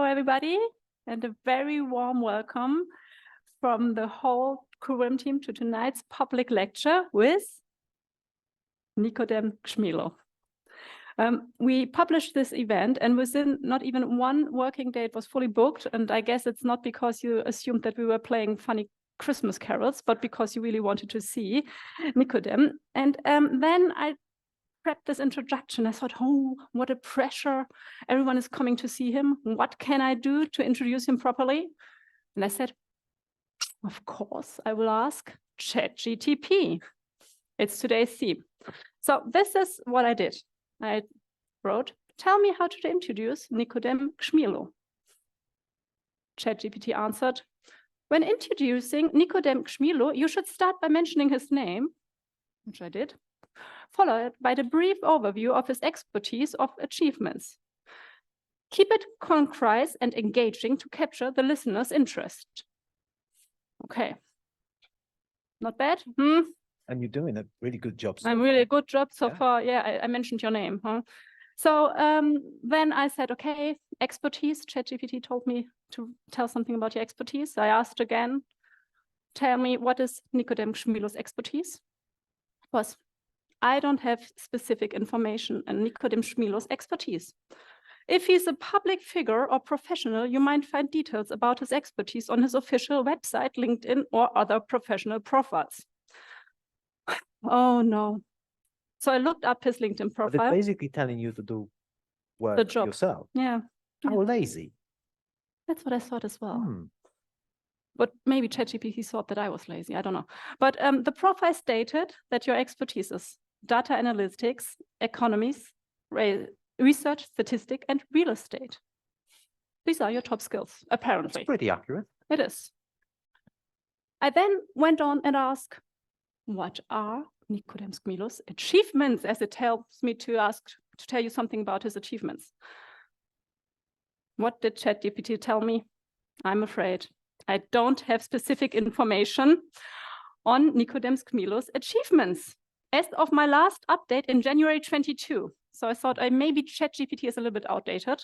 everybody, and a very warm welcome from the whole CUREM team to tonight's public lecture with Nikodem Szumilo. We published this event, and within not even one working day, it was fully booked. And I guess it's not because you assumed that we were playing funny Christmas carols, but because you really wanted to see Nikodem. And then I prepped this introduction. I thought, oh, what a pressure. Everyone is coming to see him. What can I do to introduce him properly? And I said, of course, I will ask ChatGPT. It's today's theme. So this is what I did. I wrote, tell me how to introduce Nikodem Szumilo. ChatGPT answered, when introducing Nikodem Szumilo, you should start by mentioning his name, which I did, followed by the brief overview of his expertise of achievements. Keep it concise and engaging to capture the listener's interest. Okay, not bad. And you're doing a really good job. I'm really a good job so far. Yeah, I mentioned your name. So then I said, okay, expertise. ChatGPT told me to tell something about your expertise. I asked again, tell me what is Nikodem Szumilo's expertise? Because I don't have specific information on Nikodem Szumilo's expertise. If he's a public figure or professional, you might find details about his expertise on his official website, LinkedIn, or other professional profiles. Oh no. So I looked up his LinkedIn profile. They're basically telling you to do work the job yourself. Yeah. How lazy. That's what I thought as well. But maybe ChatGPT thought that I was lazy. I don't know. But the profile stated that your expertise is data analytics, economies, research, statistics, and real estate. These are your top skills, apparently. It's pretty accurate. It is. I then went on and asked, what are Nikodem Szumilo's achievements, as it tells me to tell you something about his achievements? What did ChatGPT tell me? I'm afraid I don't have specific information on Nikodem Szumilo's achievements as of my last update in January 22. So I thought maybe ChatGPT is a little bit outdated.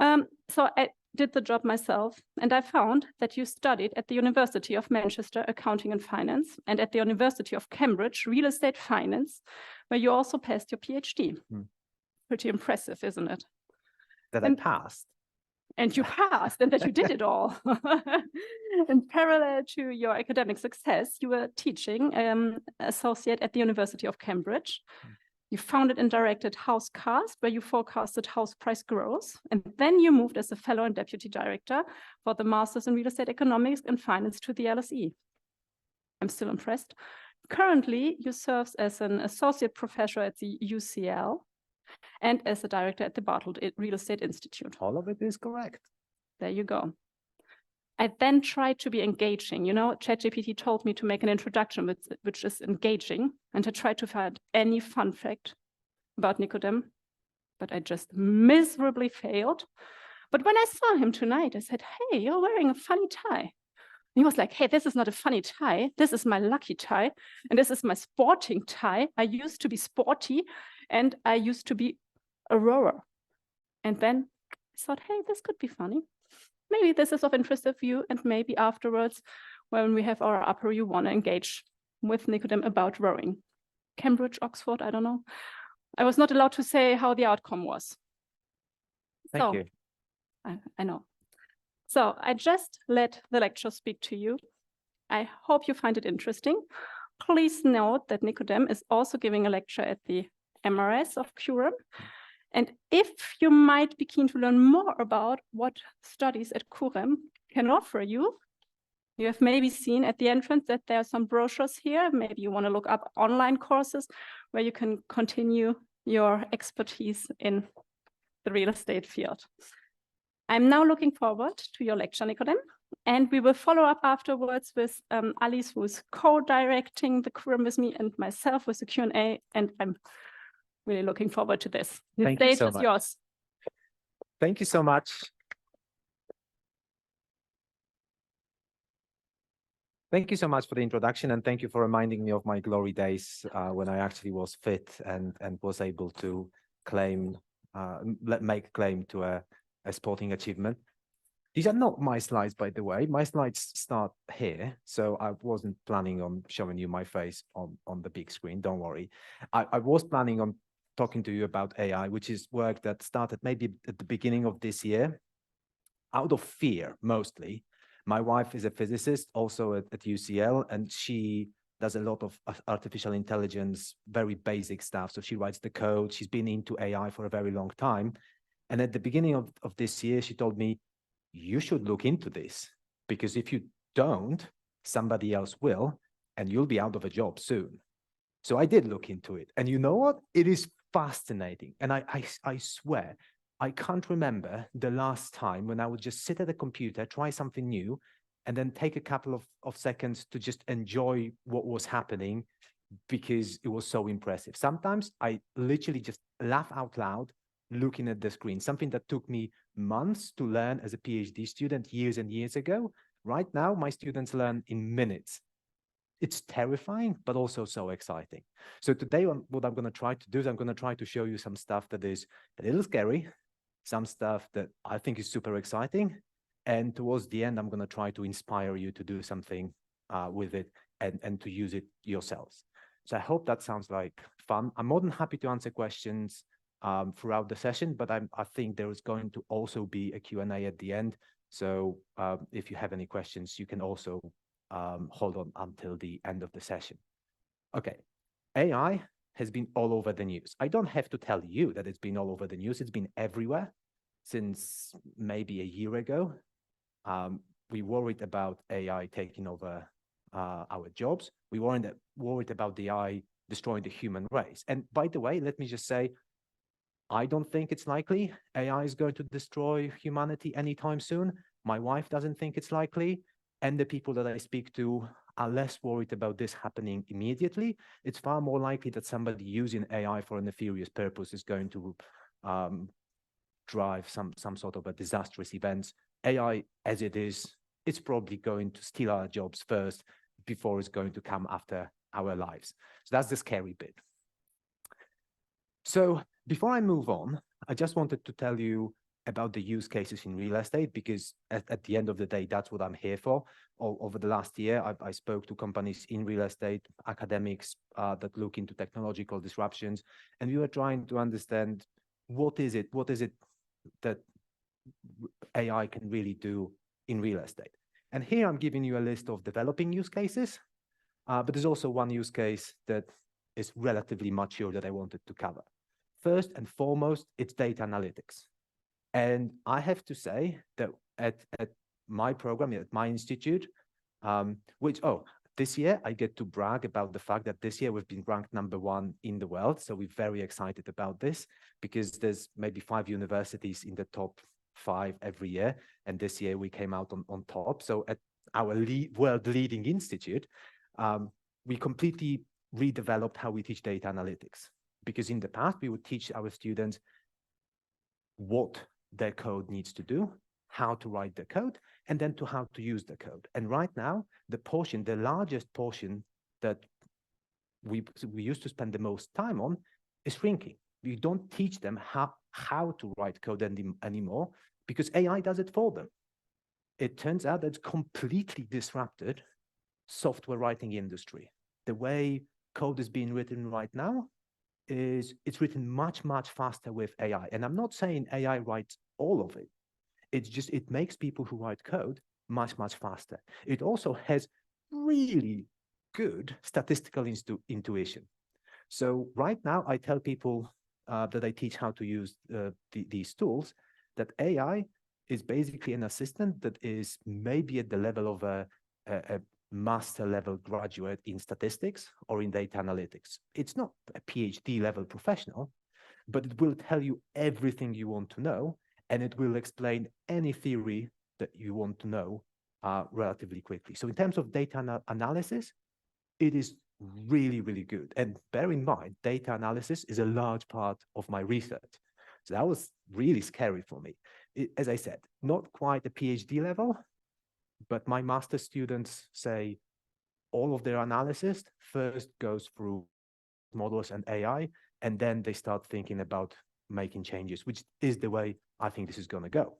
So I did the job myself, and I found that you studied at the University of Manchester Accounting and Finance and at the University of Cambridge Real Estate Finance, where you also passed your PhD. Pretty impressive, isn't it? That I passed. And you passed, and that you did it all. In parallel to your academic success, you were teaching associate at the University of Cambridge. You founded and directed Housecast, where you forecasted house price growth. And then you moved as a fellow and deputy director for the Masters in Real Estate Economics and Finance to the LSE. I'm still impressed. Currently, you serve as an associate professor at the UCL and as a director at the Bartlett Real Estate Institute. All of it is correct. There you go. I then tried to be engaging. You know, ChatGPT told me to make an introduction which is engaging, and to try to find any fun fact about Nikodem, but I just miserably failed. But when I saw him tonight, I said, hey, you're wearing a funny tie. And he was like, hey, this is not a funny tie. This is my lucky tie, and this is my sporting tie. I used to be sporty, and I used to be a rower. And then I thought, hey, this could be funny. Maybe this is of interest of you, and maybe afterwards, when we have our upper, you want to engage with Nikodem about rowing. Cambridge, Oxford, I don't know. I was not allowed to say how the outcome was. Thank you. I know. So I just let the lecture speak to you. I hope you find it interesting. Please note that Nikodem is also giving a lecture at the MRS of CUREM. And if you might be keen to learn more about what studies at CUREM can offer you, you have maybe seen at the entrance that there are some brochures here. Maybe you want to look up online courses where you can continue your expertise in the real estate field. I'm now looking forward to your lecture, Nikodem, and we will follow up afterwards with Alice, who is co-directing the CUREM with me, and myself with the Q&A, and I'm really looking forward to this. The stage is yours. Thank you so much. Thank you so much for the introduction, and thank you for reminding me of my glory days when I actually was fit and was able to make claim to a a sporting achievement. These are not my slides, by the way. My slides start here, so I wasn't planning on showing you my face on the big screen. Don't worry. I was planning on talking to you about AI, which is work that started maybe at the beginning of this year, out of fear, mostly. My wife is a physicist, also at UCL, and she does a lot of artificial intelligence, very basic stuff. So she writes the code. She's been into AI for a very long time. And at the beginning of this year, she told me, you should look into this, because if you don't, somebody else will, and you'll be out of a job soon. So I did look into it. And you know what? It is fascinating. And I swear, I can't remember the last time when I would just sit at a computer, try something new, and then take a couple of seconds to just enjoy what was happening, because it was so impressive. Sometimes I literally just laugh out loud looking at the screen, something that took me months to learn as a PhD student years and years ago. Right now, my students learn in minutes. It's terrifying, but also so exciting. So today, what I'm going to try to do is I'm going to try to show you some stuff that is a little scary, some stuff that I think is super exciting. And towards the end, I'm going to try to inspire you to do something with it and to use it yourselves. So I hope that sounds like fun. I'm more than happy to answer questions throughout the session, but I think there is going to also be a Q&A at the end. So if you have any questions, you can also hold on until the end of the session. Okay, AI has been all over the news. I don't have to tell you that it's been all over the news. It's been everywhere since maybe a year ago. We worried about AI taking over our jobs. We weren't worried about the AI destroying the human race. And by the way, let me just say, I don't think it's likely AI is going to destroy humanity anytime soon. My wife doesn't think it's likely. And the people that I speak to are less worried about this happening immediately. It's far more likely that somebody using AI for a nefarious purpose is going to drive some sort of a disastrous event. AI, as it is, it's probably going to steal our jobs first before it's going to come after our lives. So that's the scary bit. So before I move on, I just wanted to tell you about the use cases in real estate, because at the end of the day, that's what I'm here for. Over the last year, I spoke to companies in real estate, academics that look into technological disruptions, and we were trying to understand what is it that AI can really do in real estate. And here I'm giving you a list of developing use cases, but there's also one use case that is relatively mature that I wanted to cover. First and foremost, it's data analytics. And I have to say that at my program, at my institute, this year I get to brag about the fact that this year we've been ranked #1 in the world. So we're very excited about this, because there's maybe 5 universities in the top 5 every year. And this year we came out on top. So at our world leading institute, we completely redeveloped how we teach data analytics. Because in the past, we would teach our students what their code needs to do, how to write the code, and then to how to use the code. And right now, the largest portion that we used to spend the most time on is shrinking. We don't teach them how to write code anymore, because AI does it for them. It turns out that it's completely disrupted software writing industry. The way code is being written right now it's written much, much faster with AI. And I'm not saying AI writes all of it. It's just, it makes people who write code much, much faster. It also has really good statistical intuition. So right now, I tell people that I teach how to use these tools, that AI is basically an assistant that is maybe at the level of a master level graduate in statistics or in data analytics. It's not a PhD level professional, but it will tell you everything you want to know, and it will explain any theory that you want to know relatively quickly. So in terms of data analysis, it is really, really good. And bear in mind, data analysis is a large part of my research. So that was really scary for me. As I said, not quite a PhD level, but my master's students say all of their analysis first goes through models and AI, and then they start thinking about making changes, which is the way I think this is going to go.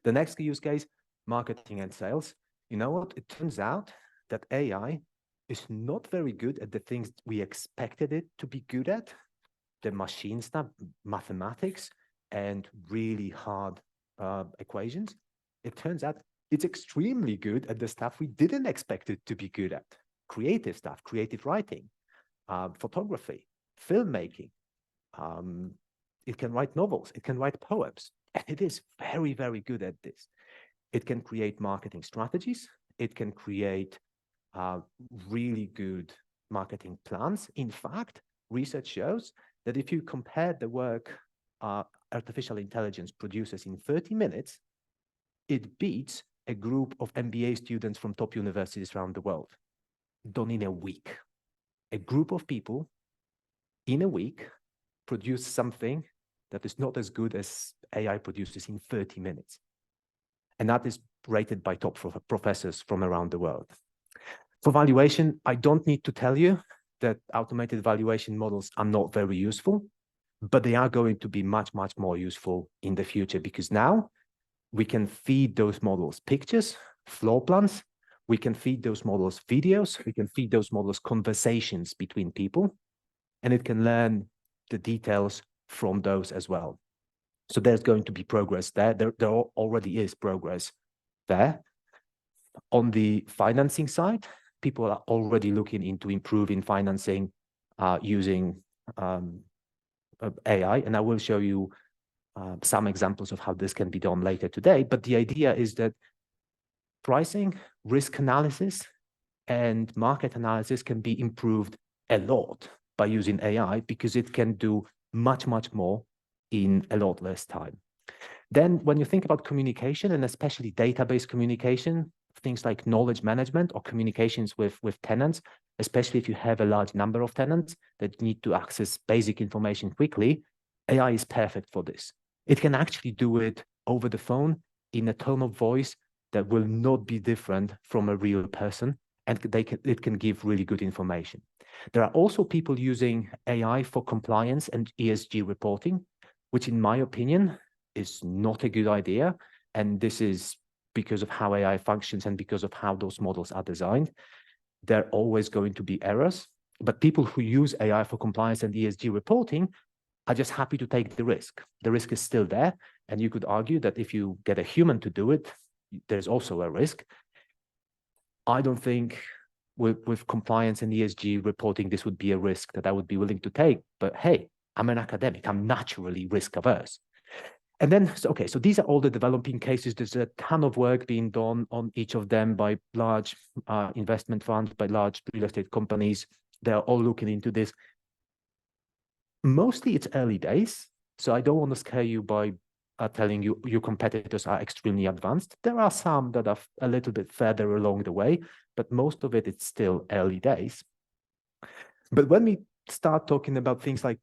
The next use case, marketing and sales. You know what? It turns out that AI is not very good at the things we expected it to be good at, the machine stuff, mathematics, and really hard equations. It turns out it's extremely good at the stuff we didn't expect it to be good at. Creative stuff, creative writing, photography, filmmaking. It can write novels, it can write poems, and it is very, very good at this. It can create marketing strategies. It can create really good marketing plans. In fact, research shows that if you compare the work artificial intelligence produces in 30 minutes, it beats a group of MBA students from top universities around the world, done in a week. A group of people in a week produce something that is not as good as AI produces in 30 minutes. And that is rated by top professors from around the world. For valuation, I don't need to tell you that automated valuation models are not very useful, but they are going to be much, much more useful in the future, because now we can feed those models pictures, floor plans, we can feed those models videos, we can feed those models conversations between people, and it can learn the details from those as well. So there's going to be progress there. There already is progress there. On the financing side, people are already looking into improving financing using AI, and I will show you some examples of how this can be done later today. But the idea is that pricing, risk analysis, and market analysis can be improved a lot by using AI, because it can do much, much more in a lot less time. Then when you think about communication, and especially database communication, things like knowledge management or communications with tenants, especially if you have a large number of tenants that need to access basic information quickly, AI is perfect for this. It can actually do it over the phone in a tone of voice that will not be different from a real person, and it can give really good information. There are also people using AI for compliance and ESG reporting, which in my opinion is not a good idea. And this is because of how AI functions and because of how those models are designed. There are always going to be errors, but people who use AI for compliance and ESG reporting are just happy to take the risk. The risk is still there. And you could argue that if you get a human to do it, there's also a risk. I don't think with compliance and ESG reporting, this would be a risk that I would be willing to take. But hey, I'm an academic. I'm naturally risk averse. And then, okay, so these are all the developing cases. There's a ton of work being done on each of them by large investment funds, by large real estate companies. They're all looking into this. Mostly it's early days. So I don't want to scare you by telling you your competitors are extremely advanced. There are some that are a little bit further along the way, but most of it, it's still early days. But when we start talking about things like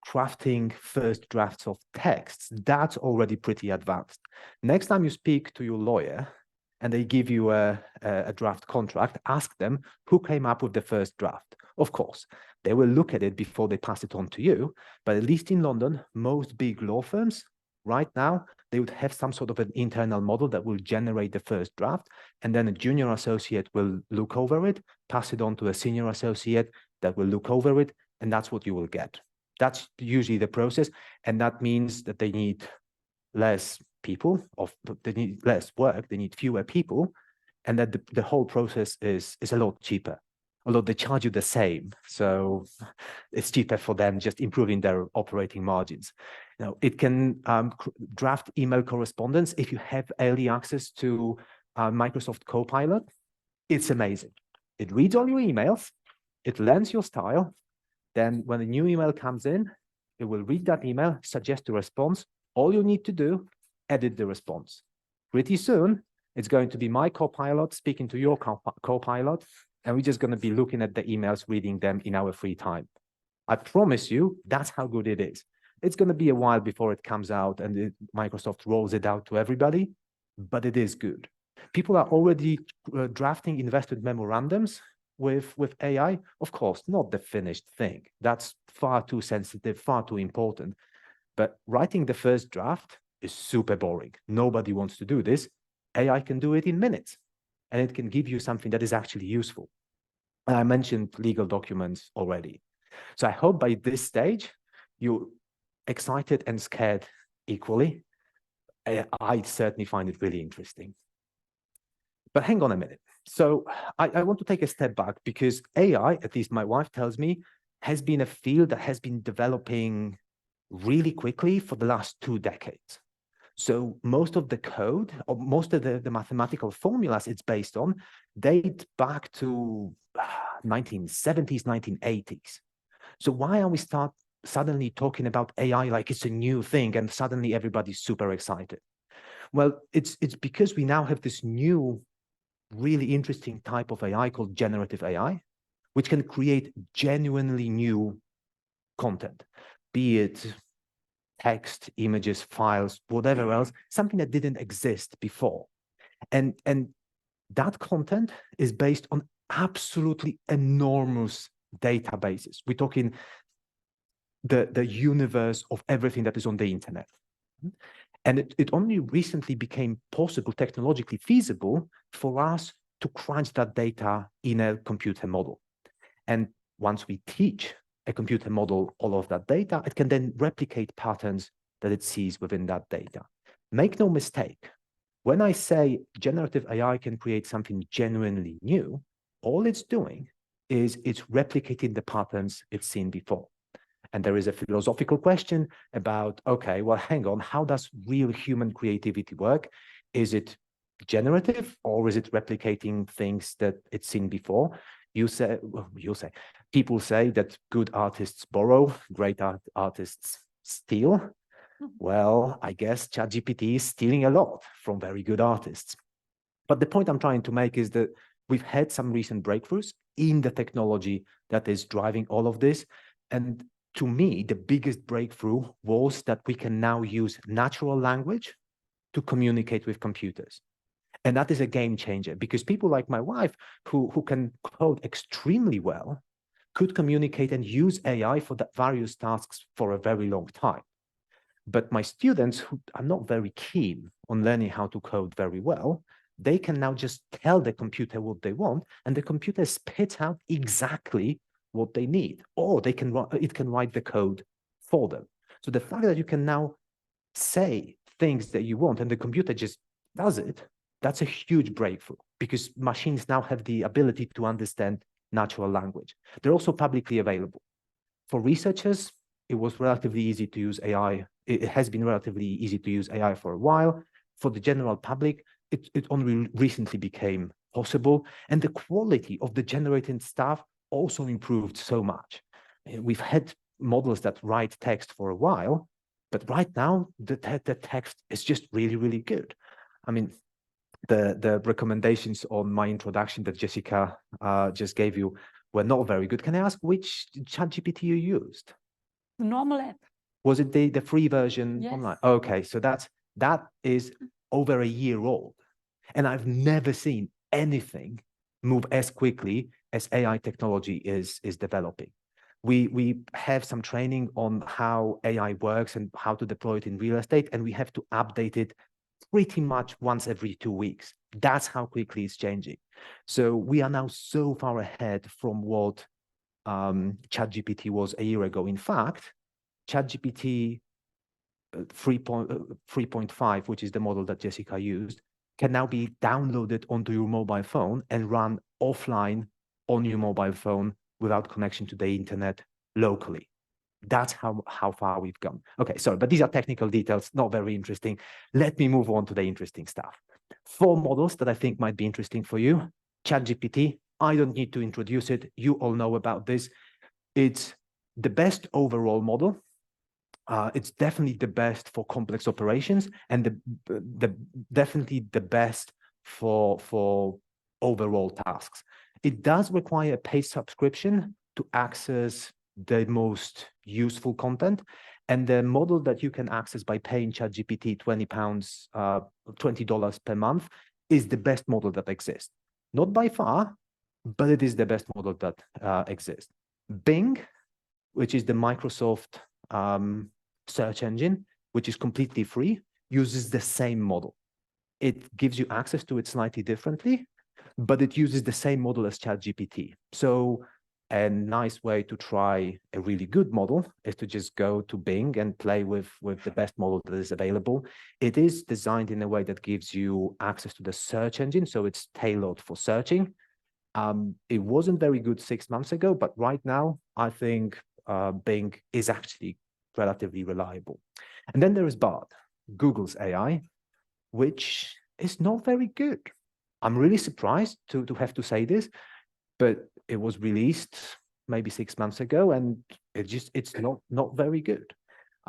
crafting first drafts of texts, that's already pretty advanced. Next time you speak to your lawyer and they give you a draft contract, ask them who came up with the first draft. Of course, they will look at it before they pass it on to you, but at least in London, most big law firms right now, they would have some sort of an internal model that will generate the first draft, and then a junior associate will look over it, pass it on to a senior associate that will look over it, and that's what you will get. That's usually the process, and that means that they need less people, they need less work, they need fewer people, and that the whole process is a lot cheaper. Although they charge you the same, so it's cheaper for them, just improving their operating margins. Now, it can draft email correspondence. If you have early access to Microsoft Copilot, it's amazing. It reads all your emails, it learns your style. Then when a new email comes in, it will read that email, suggest a response. All you need to do, edit the response. Pretty soon, it's going to be my Copilot speaking to your Copilot, and we're just going to be looking at the emails, reading them in our free time. I promise you, that's how good it is. It's going to be a while before it comes out and Microsoft rolls it out to everybody, but it is good. People are already drafting investment memorandums with AI. Of course, not the finished thing. That's far too sensitive, far too important. But writing the first draft is super boring. Nobody wants to do this. AI can do it in minutes, and it can give you something that is actually useful. And I mentioned legal documents already. So I hope by this stage, you're excited and scared equally. I certainly find it really interesting. But hang on a minute. So I want to take a step back, because AI, at least my wife tells me, has been a field that has been developing really quickly for the last 2 decades. So most of the code, or most of the mathematical formulas it's based on, date back to 1970s, 1980s. So why are we suddenly talking about AI like it's a new thing and suddenly everybody's super excited? Well, it's because we now have this new, really interesting type of AI called generative AI, which can create genuinely new content, be it text, images, files, whatever else, something that didn't exist before. And that content is based on absolutely enormous databases. We're talking the universe of everything that is on the internet. And it only recently became possible, technologically feasible, for us to crunch that data in a computer model. And once we teach a computer model all of that data, it can then replicate patterns that it sees within that data. Make no mistake, when I say generative AI can create something genuinely new, all it's doing is it's replicating the patterns it's seen before. And there is a philosophical question about, okay, well, hang on, how does real human creativity work? Is it generative, or is it replicating things that it's seen before? People say that good artists borrow, great artists steal. Well, I guess ChatGPT is stealing a lot from very good artists. But the point I'm trying to make is that we've had some recent breakthroughs in the technology that is driving all of this. And to me, the biggest breakthrough was that we can now use natural language to communicate with computers. And that is a game changer, because people like my wife, who can code extremely well, could communicate and use AI for the various tasks for a very long time. But my students, who are not very keen on learning how to code very well, they can now just tell the computer what they want, and the computer spits out exactly what they need, or it can write the code for them. So the fact that you can now say things that you want and the computer just does it, that's a huge breakthrough, because machines now have the ability to understand natural language. They're also publicly available. For researchers, it was relatively easy to use AI. It has been relatively easy to use AI for a while. For the general public, it only recently became possible. And the quality of the generated stuff also improved so much. We've had models that write text for a while, but right now, the text is just really, really good. I mean, the recommendations on my introduction that Jessica just gave you were not very good. Can I ask which ChatGPT you used? The normal app. Was it the free version online? Yes. Okay, so that is over a year old. And I've never seen anything move as quickly as AI technology is developing. We have some training on how AI works and how to deploy it in real estate, and we have to update it pretty much once every 2 weeks. That's how quickly it's changing. So we are now so far ahead from what ChatGPT was a year ago. In fact, ChatGPT 3.5, which is the model that Jessica used, can now be downloaded onto your mobile phone and run offline on your mobile phone without connection to the internet locally. That's how far we've gone. Okay, sorry, but these are technical details, not very interesting. Let me move on to the interesting stuff. 4 models that I think might be interesting for you. ChatGPT, I don't need to introduce it. You all know about this. It's the best overall model. It's definitely the best for complex operations, and definitely the best for overall tasks. It does require a paid subscription to access the most useful content, and the model that you can access by paying ChatGPT $20 per month is the best model that exists. Not by far, but it is the best model that exists. Bing, which is the Microsoft search engine, which is completely free, uses the same model. It gives you access to it slightly differently, but it uses the same model as ChatGPT. So a nice way to try a really good model is to just go to Bing and play with the best model that is available. It is designed in a way that gives you access to the search engine, so it's tailored for searching. It wasn't very good 6 months ago, but right now, I think Bing is actually relatively reliable. And then there is Bard, Google's AI, which is not very good. I'm really surprised to have to say this, but it was released maybe 6 months ago, and it's not very good.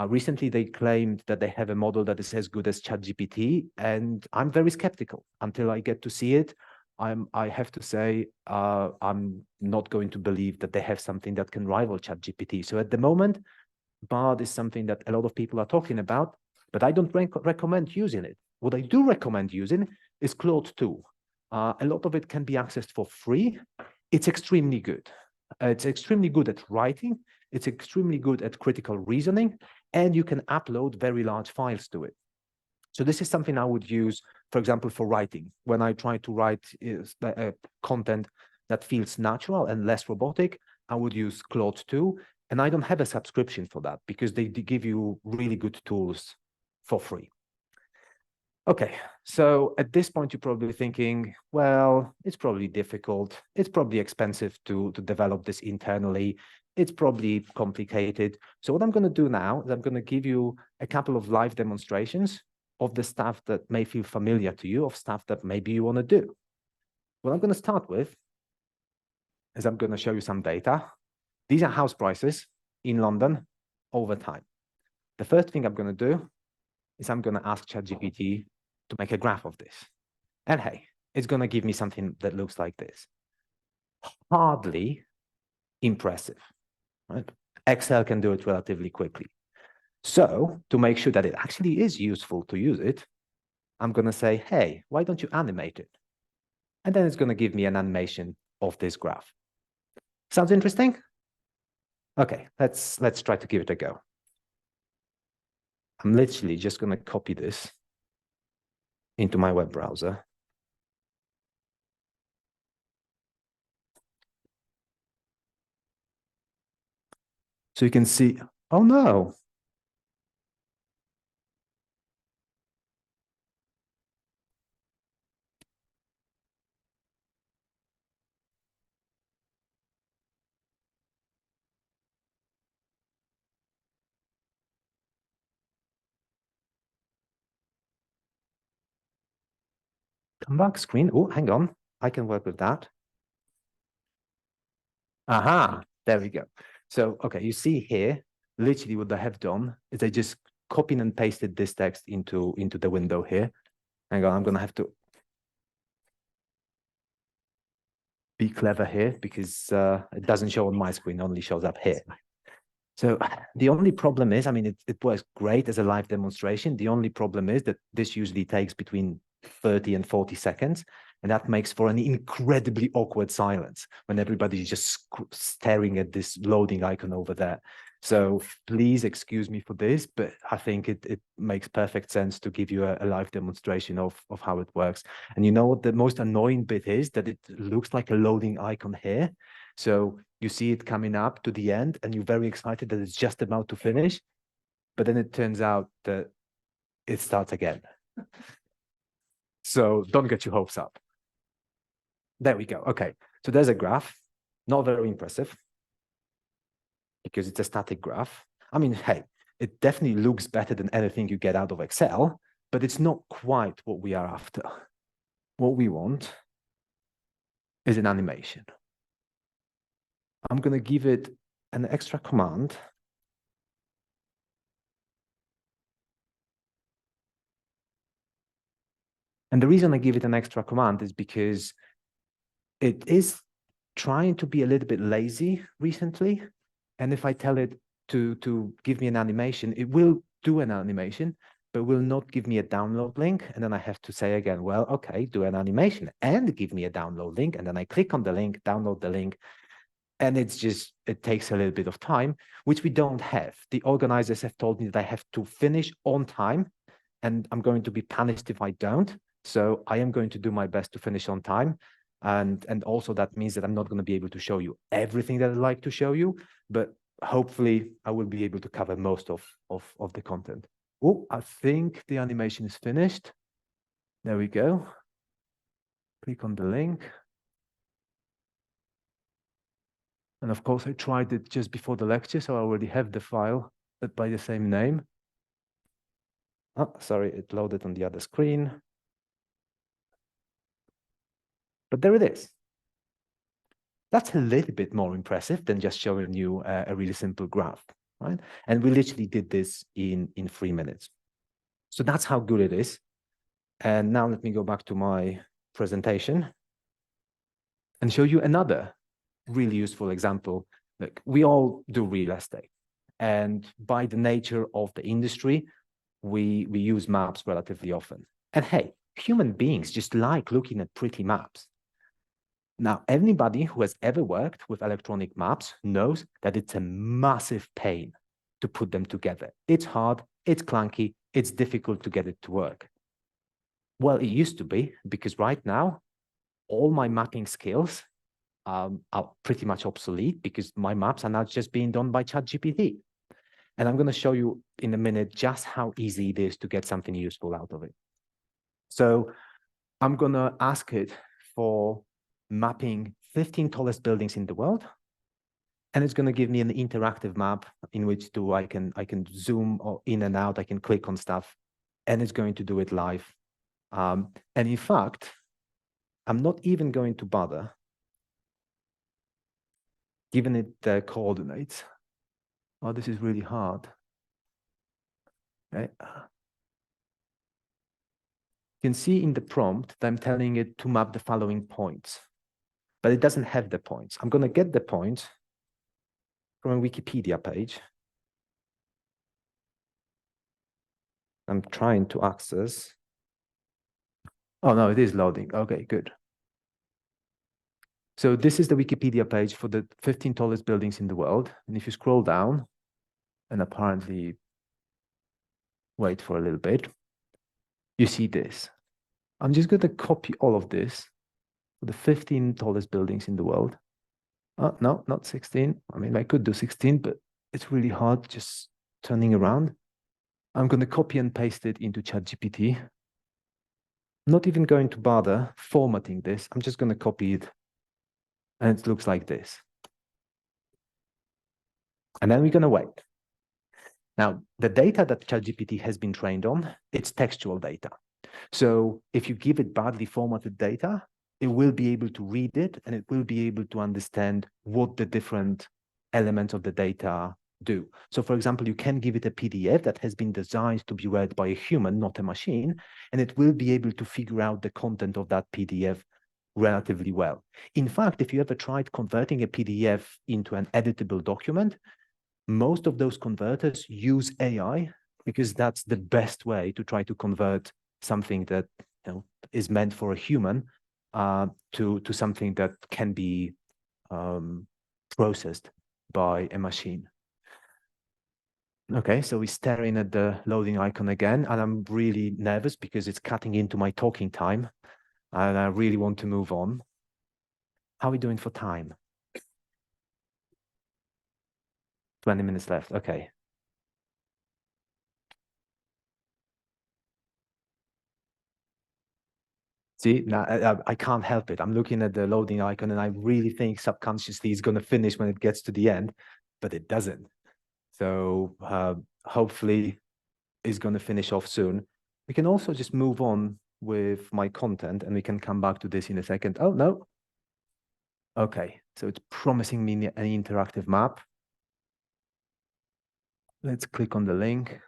Recently, they claimed that they have a model that is as good as ChatGPT, and I'm very skeptical until I get to see it. I have to say, I'm not going to believe that they have something that can rival ChatGPT. So at the moment, Bard is something that a lot of people are talking about, but I don't recommend using it. What I do recommend using is Claude 2. A lot of it can be accessed for free. It's extremely good. It's extremely good at writing. It's extremely good at critical reasoning, and you can upload very large files to it. So this is something I would use, for example, for writing. When I try to write content that feels natural and less robotic, I would use Claude 2. And I don't have a subscription for that because they give you really good tools for free. Okay, so at this point, you're probably thinking, well, it's probably difficult. It's probably expensive to develop this internally. It's probably complicated. So what I'm going to do now is I'm going to give you a couple of live demonstrations of the stuff that may feel familiar to you, of stuff that maybe you want to do. What I'm going to start with is I'm going to show you some data. These are house prices in London over time. The first thing I'm going to do is I'm going to ask ChatGPT to make a graph of this. And hey, it's going to give me something that looks like this. Hardly impressive, right? Excel can do it relatively quickly. So to make sure that it actually is useful to use it, I'm going to say, hey, why don't you animate it? And then it's going to give me an animation of this graph. Sounds interesting? Okay, let's try to give it a go. I'm literally just going to copy this into my web browser. So you can see, oh no. Come back screen. Oh, hang on. I can work with that. Aha, there we go. So, okay, you see here, literally what I have done is I just copied and pasted this text into the window here. Hang on, I'm going to have to be clever here because it doesn't show on my screen, only shows up here. So the only problem is, I mean, it works great as a live demonstration. The only problem is that this usually takes between 30 and 40 seconds. And that makes for an incredibly awkward silence when everybody's just staring at this loading icon over there. So please excuse me for this, but I think it makes perfect sense to give you a live demonstration of how it works. And you know what the most annoying bit is? That it looks like a loading icon here. So you see it coming up to the end and you're very excited that it's just about to finish. But then it turns out that it starts again. So don't get your hopes up. There we go. Okay, so there's a graph, not very impressive because it's a static graph. I mean, hey, it definitely looks better than anything you get out of Excel, but it's not quite what we are after. What we want is an animation. I'm going to give it an extra command. And the reason I give it an extra command is because it is trying to be a little bit lazy recently. And if I tell it to give me an animation, it will do an animation, but will not give me a download link. And then I have to say again, well, okay, do an animation and give me a download link. And then I click on the link, download the link. And it takes a little bit of time, which we don't have. The organizers have told me that I have to finish on time, and I'm going to be punished if I don't. So I am going to do my best to finish on time. And also that means that I'm not going to be able to show you everything that I'd like to show you, but hopefully I will be able to cover most of the content. Oh, I think the animation is finished. There we go. Click on the link. And of course, I tried it just before the lecture, so I already have the file, but by the same name. Oh, sorry, it loaded on the other screen. But there it is. That's a little bit more impressive than just showing you a really simple graph, right? And we literally did this in 3 minutes. So that's how good it is. And now let me go back to my presentation and show you another really useful example. Look, we all do real estate. And by the nature of the industry, we use maps relatively often. And hey, human beings just like looking at pretty maps. Now, anybody who has ever worked with electronic maps knows that it's a massive pain to put them together. It's hard, it's clunky, it's difficult to get it to work. Well, it used to be, because right now, all my mapping skills are pretty much obsolete because my maps are now just being done by ChatGPT. And I'm going to show you in a minute just how easy it is to get something useful out of it. So I'm going to ask it for mapping 15 tallest buildings in the world. And it's going to give me an interactive map in which I can zoom or in and out. I can click on stuff, and it's going to do it live. And in fact, I'm not even going to bother giving it the coordinates. Oh, this is really hard. Okay. You can see in the prompt that I'm telling it to map the following points, but it doesn't have the points. I'm going to get the points from a Wikipedia page. I'm trying to access. Oh, no, it is loading. Okay, good. So this is the Wikipedia page for the 15 tallest buildings in the world. And if you scroll down and apparently wait for a little bit, you see this. I'm just going to copy all of this for the 15 tallest buildings in the world. Oh, no, not 16. I mean, I could do 16, but it's really hard just turning around. I'm going to copy and paste it into ChatGPT. I'm not even going to bother formatting this. I'm just going to copy it. And it looks like this. And then we're going to wait. Now, the data that ChatGPT has been trained on, it's textual data. So if you give it badly formatted data, it will be able to read it, and it will be able to understand what the different elements of the data do. So for example, you can give it a PDF that has been designed to be read by a human, not a machine, and it will be able to figure out the content of that PDF relatively well. In fact, if you ever tried converting a PDF into an editable document, most of those converters use AI because that's the best way to try to convert something that is meant for a human to something that can be processed by a machine. Okay, so we're staring at the loading icon again, and I'm really nervous because it's cutting into my talking time, and I really want to move on. How are we doing for time? 20 minutes left. Okay. See, now I can't help it. I'm looking at the loading icon and I really think subconsciously it's going to finish when it gets to the end, but it doesn't. So hopefully it's going to finish off soon. We can also just move on with my content and we can come back to this in a second. Oh, no. Okay, so it's promising me an interactive map. Let's click on the link.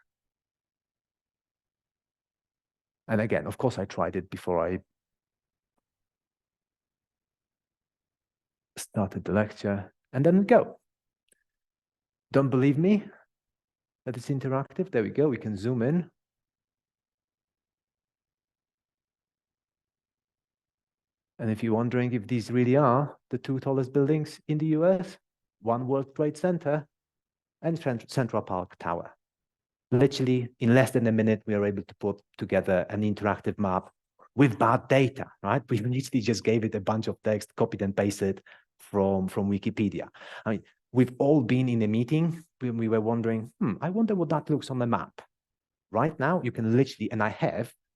And again, of course, I tried it before I started the lecture, and then we go. Don't believe me that it's interactive? There we go. We can zoom in. And if you're wondering if these really are the 2 tallest buildings in the US, One World Trade Center and Central Park Tower. Literally, in less than a minute, we are able to put together an interactive map with bad data, right? We literally just gave it a bunch of text, copied and pasted from Wikipedia. I mean, we've all been in a meeting when we were wondering, I wonder what that looks on the map. Right now, you can literally, and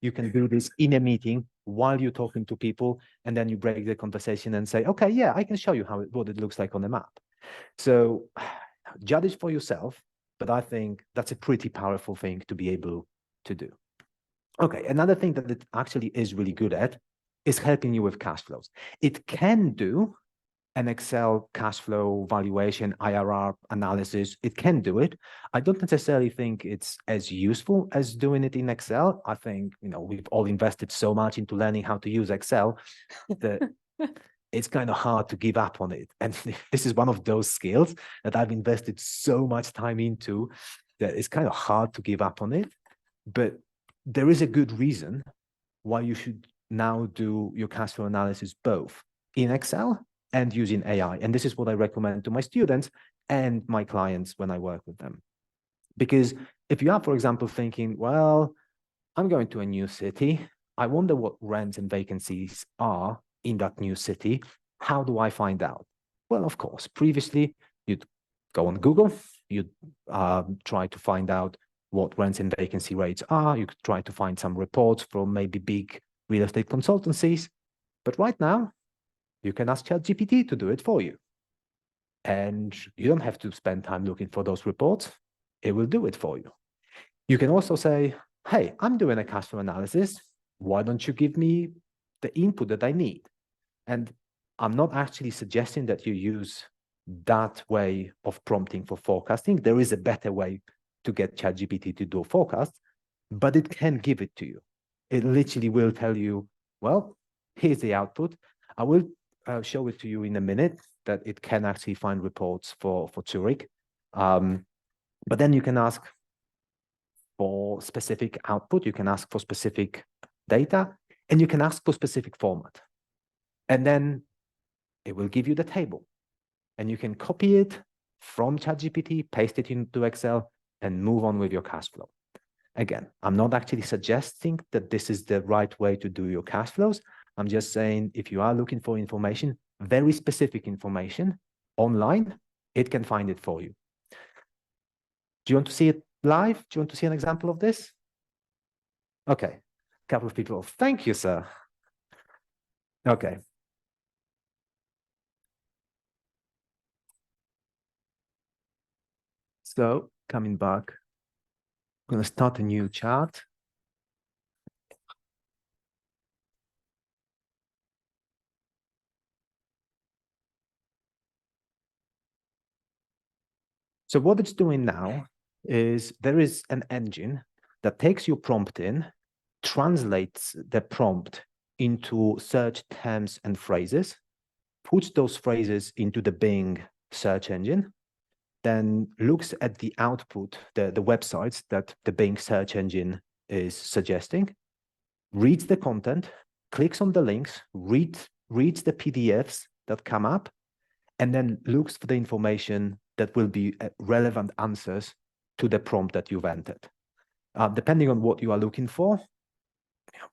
you can do this in a meeting while you're talking to people, and then you break the conversation and say, okay, yeah, I can show you what it looks like on the map. So judge it for yourself, but I think that's a pretty powerful thing to be able to do. Okay, another thing that it actually is really good at is helping you with cash flows. It can do an Excel cash flow valuation, IRR analysis. It can do it. I don't necessarily think it's as useful as doing it in Excel. I think, we've all invested so much into learning how to use Excel that it's kind of hard to give up on it. And this is one of those skills that I've invested so much time into that it's kind of hard to give up on it. But there is a good reason why you should now do your cash flow analysis both in Excel and using AI. And this is what I recommend to my students and my clients when I work with them. Because if you are, for example, thinking, well, I'm going to a new city, I wonder what rents and vacancies are in that new city. How do I find out? Well, of course, previously you'd go on Google, you'd try to find out what rents and vacancy rates are. You could try to find some reports from maybe big real estate consultancies. But right now, you can ask ChatGPT to do it for you. And you don't have to spend time looking for those reports. It will do it for you. You can also say, hey, I'm doing a cash flow analysis. Why don't you give me the input that I need? And I'm not actually suggesting that you use that way of prompting for forecasting. There is a better way to get ChatGPT to do a forecast, but it can give it to you. It literally will tell you, well, here's the output. I will show it to you in a minute that it can actually find reports for Zurich. But then you can ask for specific output, you can ask for specific data, and you can ask for specific format. And then it will give you the table. And you can copy it from ChatGPT, paste it into Excel, and move on with your cash flow. Again, I'm not actually suggesting that this is the right way to do your cash flows. I'm just saying if you are looking for information, very specific information online, it can find it for you. Do you want to see it live? Do you want to see an example of this? Okay, a couple of people. Thank you, sir. Okay. So coming back, I'm going to start a new chart. So what it's doing now is there is an engine that takes your prompt in, translates the prompt into search terms and phrases, puts those phrases into the Bing search engine, then looks at the output, the websites that the Bing search engine is suggesting, reads the content, clicks on the links, reads the PDFs that come up, and then looks for the information that will be relevant answers to the prompt that you've entered. Depending on what you are looking for,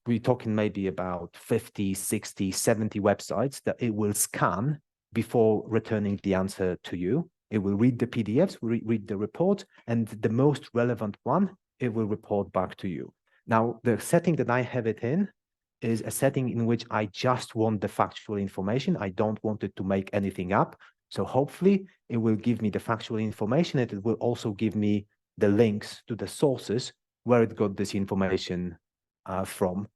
we're talking maybe about 50, 60, 70 websites that it will scan before returning the answer to you. It will read the PDFs, read the report, and the most relevant one, it will report back to you. Now, the setting that I have it in is a setting in which I just want the factual information. I don't want it to make anything up. So hopefully it will give me the factual information, and it will also give me the links to the sources where it got this information from,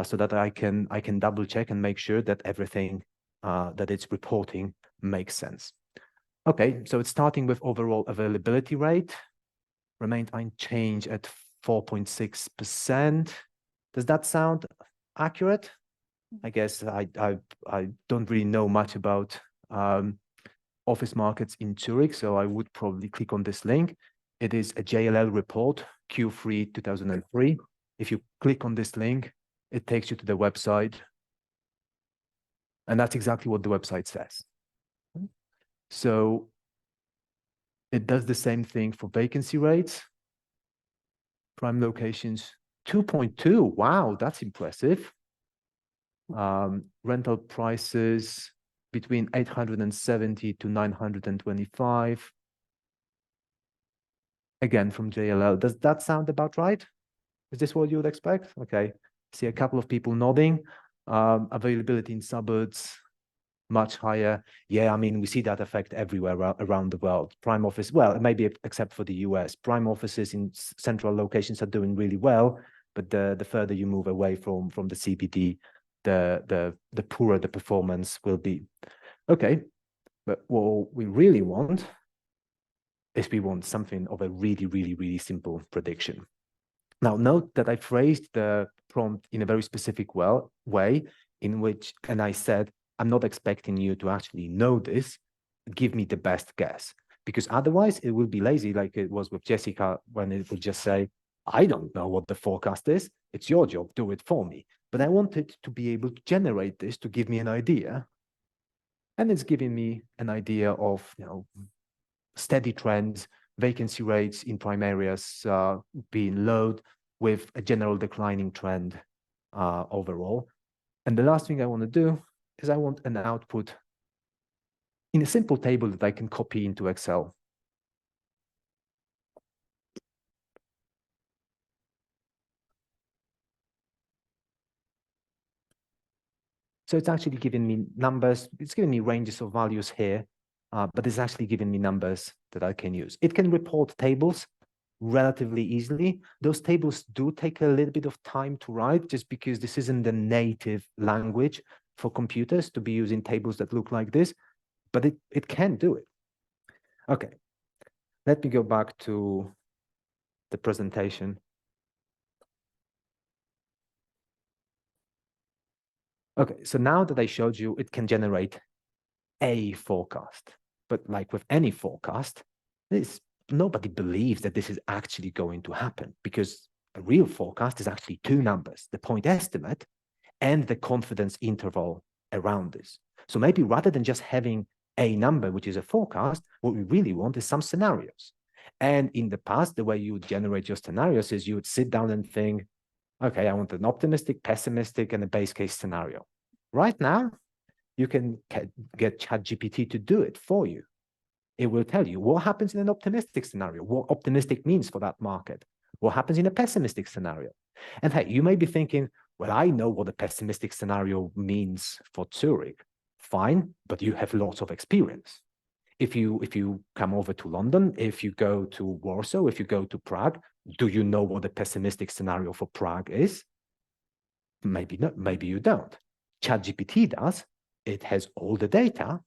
so that I can double check and make sure that everything that it's reporting makes sense. Okay, so it's starting with overall availability rate, remained unchanged at 4.6%. Does that sound accurate? I guess I don't really know much about office markets in Zurich, so I would probably click on this link. It is a JLL report, Q3 2003. If you click on this link, it takes you to the website. And that's exactly what the website says. So It does the same thing for vacancy rates. Prime locations, 2.2. Wow, that's impressive. Rental prices between 870 to 925. Again, from JLL. Does that sound about right? Is this what you would expect? Okay. See a couple of people nodding. Availability in suburbs, much higher. Yeah, I mean, we see that effect everywhere around the world. Prime office, well, maybe except for the US. Prime offices in central locations are doing really well, but the further you move away from the CBD, the poorer the performance will be. Okay, but what we really want is we want something of a really, really, really simple prediction. Now, note that I phrased the prompt in a very specific way in which, and I said, I'm not expecting you to actually know this. Give me the best guess, because otherwise it will be lazy, like it was with Jessica, when it would just say, I don't know what the forecast is. It's your job. Do it for me. But I wanted to be able to generate this to give me an idea. And it's giving me an idea of, steady trends, vacancy rates in prime areas being low, with a general declining trend overall. And the last thing I want to do is I want an output in a simple table that I can copy into Excel. So it's actually giving me numbers. It's giving me ranges of values here, but it's actually giving me numbers that I can use. It can report tables relatively easily. Those tables do take a little bit of time to write, just because this isn't the native language for computers to be using tables that look like this, but it can do it. Okay, let me go back to the presentation. Okay, so now that I showed you, it can generate a forecast, but like with any forecast, nobody believes that this is actually going to happen, because a real forecast is actually two numbers, the point estimate and the confidence interval around this. So maybe rather than just having a number, which is a forecast, what we really want is some scenarios. And in the past, the way you would generate your scenarios is you would sit down and think, okay, I want an optimistic, pessimistic, and a base case scenario. Right now, you can get ChatGPT to do it for you. It will tell you what happens in an optimistic scenario, what optimistic means for that market, what happens in a pessimistic scenario. And hey, you may be thinking, well, I know what a pessimistic scenario means for Zurich. Fine, but you have lots of experience. If you come over to London, if you go to Warsaw, if you go to Prague, do you know what a pessimistic scenario for Prague is? Maybe not, maybe you don't. ChatGPT does. It has all the data.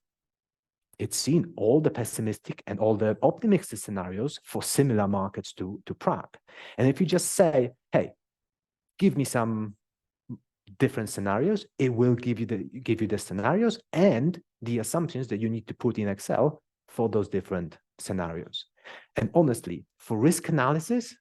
It's seen all the pessimistic and all the optimistic scenarios for similar markets to Prague. And if you just say, hey, give me some different scenarios, it will give you the scenarios and the assumptions that you need to put in Excel for those different scenarios. And honestly, for risk analysis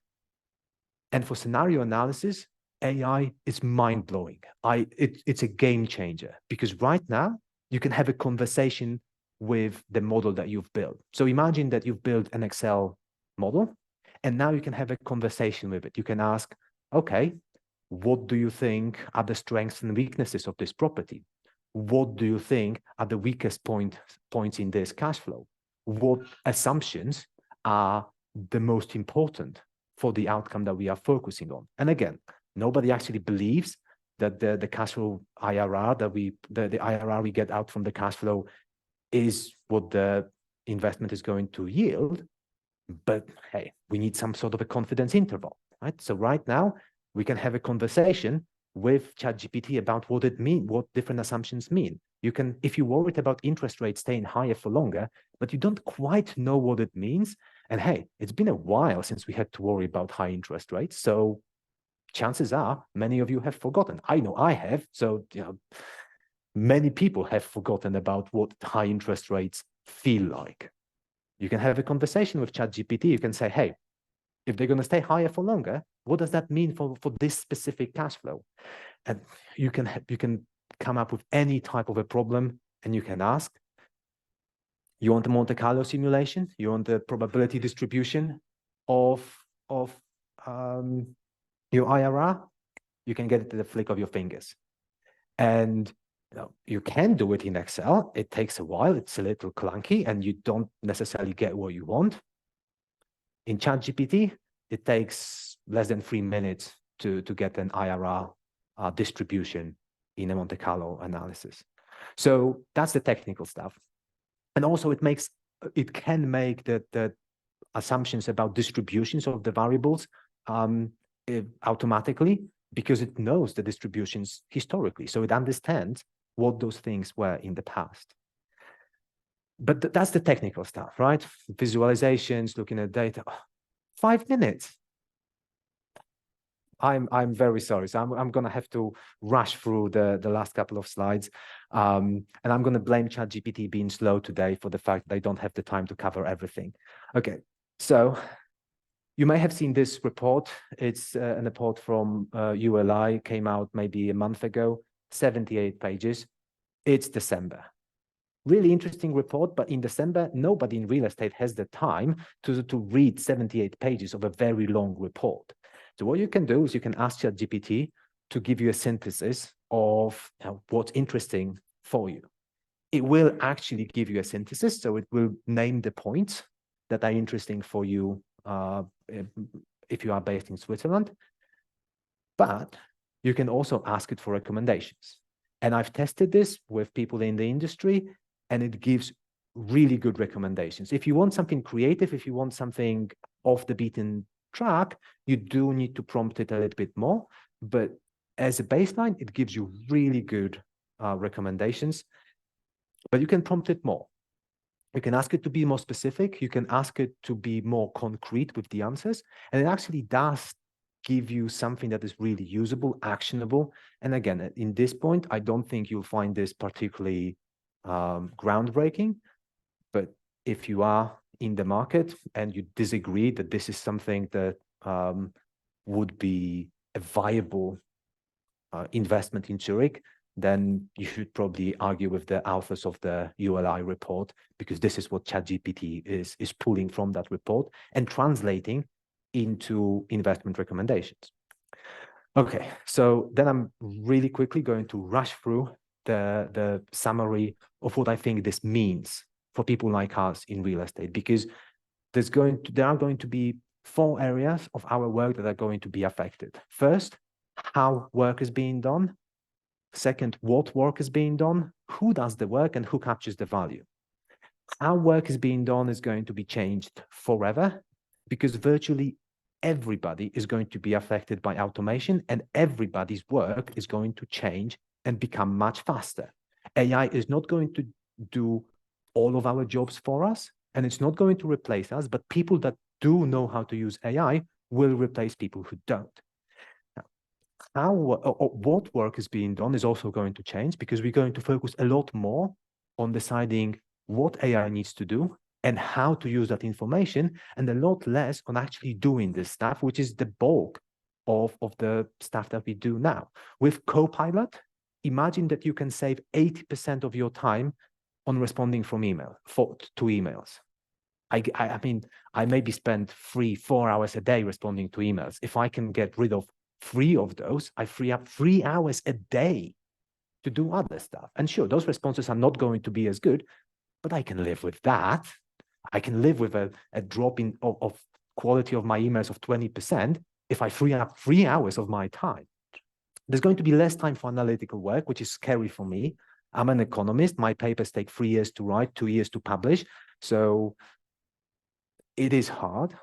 and for scenario analysis, AI is mind-blowing. It's a game changer, because right now you can have a conversation with the model that you've built. So imagine that you've built an Excel model, and now you can have a conversation with it. You can ask, okay, what do you think are the strengths and weaknesses of this property? What do you think are the weakest points in this cash flow? What assumptions are the most important for the outcome that we are focusing on? And again, nobody actually believes that the cash flow IRR the IRR we get out from the cash flow is what the investment is going to yield. But hey, we need some sort of a confidence interval, right? So right now we can have a conversation with ChatGPT about what it means, what different assumptions mean. You can, if you're worried about interest rates staying higher for longer, but you don't quite know what it means. And hey, it's been a while since we had to worry about high interest rates. So chances are many of you have forgotten. I know I have. So, many people have forgotten about what high interest rates feel like. You can have a conversation with ChatGPT. You can say, hey, if they're going to stay higher for longer, what does that mean for this specific cash flow? And you can come up with any type of a problem, and you can ask. You want the Monte Carlo simulation? You want the probability distribution of your IRR? You can get it at the flick of your fingers. And you can do it in Excel. It takes a while. It's a little clunky, and you don't necessarily get what you want. In ChatGPT, it takes less than 3 minutes to get an IRR distribution in a Monte Carlo analysis. So that's the technical stuff. And also it can make the assumptions about distributions of the variables automatically, because it knows the distributions historically. So it understands what those things were in the past. But that's the technical stuff, right? Visualizations, looking at data. 5 minutes. I'm very sorry. So I'm going to have to rush through the last couple of slides. And I'm going to blame ChatGPT being slow today for the fact that I don't have the time to cover everything. Okay, so you may have seen this report. It's a report from ULI, came out maybe a month ago, 78 pages. It's December. Really interesting report, but in December, nobody in real estate has the time to read 78 pages of a very long report. So what you can do is you can ask ChatGPT to give you a synthesis of what's interesting for you. It will actually give you a synthesis, so it will name the points that are interesting for you if you are based in Switzerland. But you can also ask it for recommendations. And I've tested this with people in the industry, and it gives really good recommendations. If you want something creative, if you want something off the beaten track, you do need to prompt it a little bit more. But as a baseline, it gives you really good recommendations. But you can prompt it more. You can ask it to be more specific. You can ask it to be more concrete with the answers. And it actually does give you something that is really usable, actionable. And again, in this point, I don't think you'll find this particularly groundbreaking. But if you are in the market and you disagree that this is something that would be a viable investment in Zurich, then you should probably argue with the authors of the ULI report, because this is what ChatGPT is pulling from that report and translating into investment recommendations. Okay, so then I'm really quickly going to rush through the summary of what I think this means for people like us in real estate, because there are going to be 4 areas of our work that are going to be affected. First, how work is being done. Second, what work is being done, who does the work, and who captures the value. How work is being done is going to be changed forever, because virtually everybody is going to be affected by automation, and everybody's work is going to change and become much faster. AI is not going to do all of our jobs for us, and it's not going to replace us, but people that do know how to use AI will replace people who don't. Now, what work is being done is also going to change, because we're going to focus a lot more on deciding what AI needs to do and how to use that information, and a lot less on actually doing this stuff, which is the bulk of the stuff that we do now. With Copilot, imagine that you can save 80% of your time on responding to emails. I mean, I maybe spend 3-4 hours a day responding to emails. If I can get rid of 3 of those, I free up 3 hours a day to do other stuff. And sure, those responses are not going to be as good, but I can live with that. I can live with a drop of quality of my emails of 20% if I free up 3 hours of my time. There's going to be less time for analytical work, which is scary for me. I'm an economist. My papers take 3 years to write, 2 years to publish. So it is hard,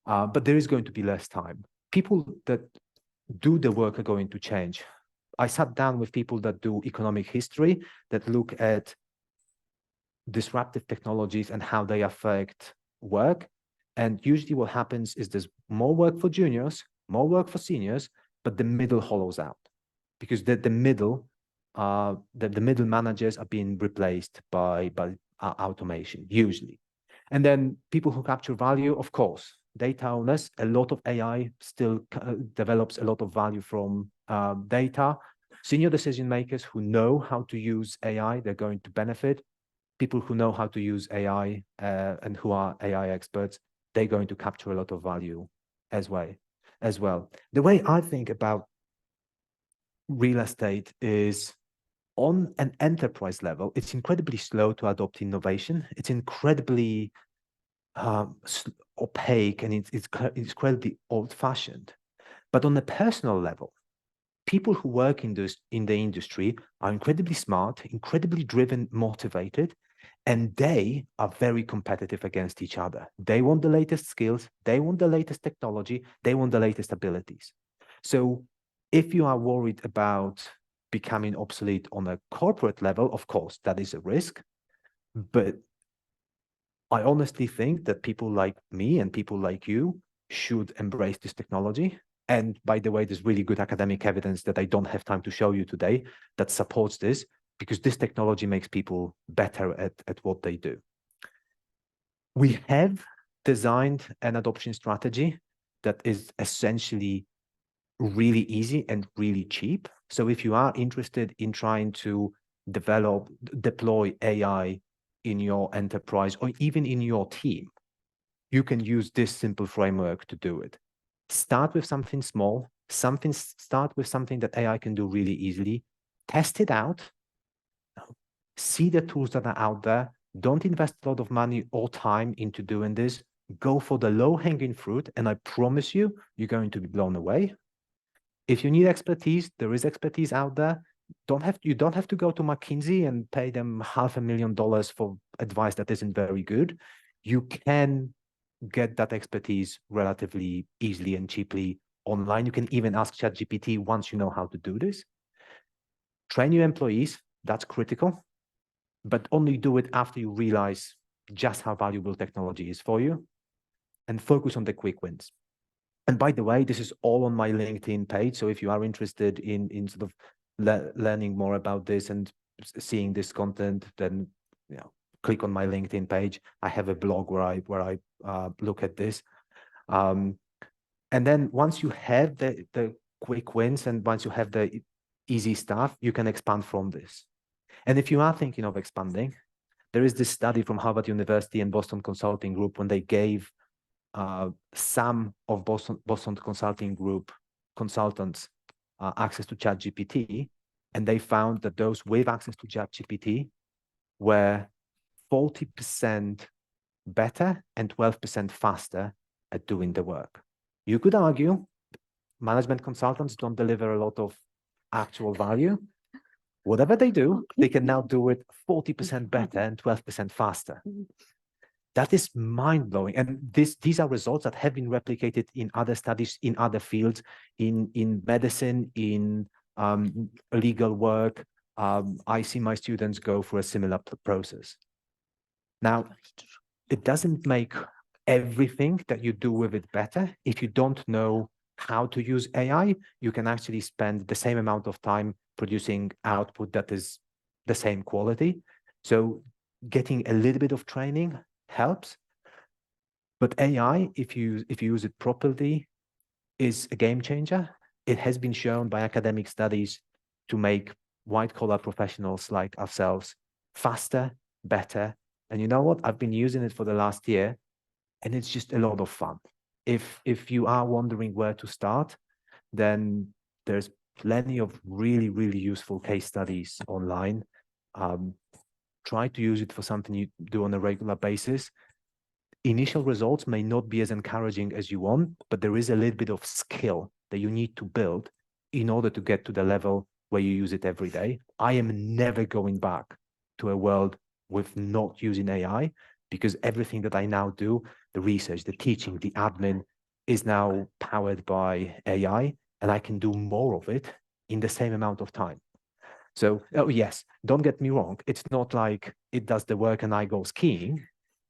but there is going to be less time. People that do the work are going to change. I sat down with people that do economic history, that look at disruptive technologies and how they affect work. And usually what happens is there's more work for juniors, more work for seniors, but the middle hollows out, because the middle managers are being replaced by automation, usually. And then people who capture value, of course, data owners. A lot of AI still develops a lot of value from data. Senior decision makers who know how to use AI, they're going to benefit. people who know how to use AI and who are AI experts, they're going to capture a lot of value as well. The way I think about real estate is on an enterprise level, it's incredibly slow to adopt innovation. It's incredibly opaque, and it's incredibly old-fashioned. But on a personal level, people who work in the industry are incredibly smart, incredibly driven, motivated, and they are very competitive against each other. They want the latest skills, they want the latest technology, they want the latest abilities. So if you are worried about becoming obsolete on a corporate level, of course, that is a risk. But I honestly think that people like me and people like you should embrace this technology. And by the way, there's really good academic evidence that I don't have time to show you today that supports this, because this technology makes people better at what they do. We have designed an adoption strategy that is essentially really easy and really cheap. So if you are interested in trying to deploy AI in your enterprise or even in your team, you can use this simple framework to do it. Start with something small, start with something that AI can do really easily, test it out, see the tools that are out there. Don't invest a lot of money or time into doing this. Go for the low-hanging fruit, and I promise you, you're going to be blown away. If you need expertise, there is expertise out there. You don't have to go to McKinsey and pay them $500,000 for advice that isn't very good. You can get that expertise relatively easily and cheaply online. You can even ask ChatGPT once you know how to do this. Train your employees, that's critical, but only do it after you realize just how valuable technology is for you, and focus on the quick wins. And by the way, this is all on my LinkedIn page. So if you are interested in sort of learning more about this and seeing this content, then click on my LinkedIn page. I have a blog where I look at this. And then once you have the quick wins and once you have the easy stuff, you can expand from this. And if you are thinking of expanding, there is this study from Harvard University and Boston Consulting Group when they gave some of Boston Consulting Group consultants access to ChatGPT, and they found that those with access to ChatGPT were 40% better and 12% faster at doing the work. You could argue management consultants don't deliver a lot of actual value. Whatever they do, they can now do it 40% better and 12% faster. That is mind-blowing. And these are results that have been replicated in other studies, in other fields, in medicine, in legal work. I see my students go through a similar process. Now, it doesn't make everything that you do with it better. If you don't know how to use AI, you can actually spend the same amount of time producing output that is the same quality. So getting a little bit of training helps. But AI, if you use it properly, is a game changer. It has been shown by academic studies to make white-collar professionals like ourselves faster, better. And you know what? I've been using it for the last year, and it's just a lot of fun. If you are wondering where to start, then there's plenty of really, really useful case studies online. Try to use it for something you do on a regular basis. Initial results may not be as encouraging as you want, but there is a little bit of skill that you need to build in order to get to the level where you use it every day. I am never going back to a world with not using AI, because everything that I now do, the research, the teaching, the admin, is now powered by AI, and I can do more of it in the same amount of time. So, oh yes, don't get me wrong. It's not like it does the work and I go skiing.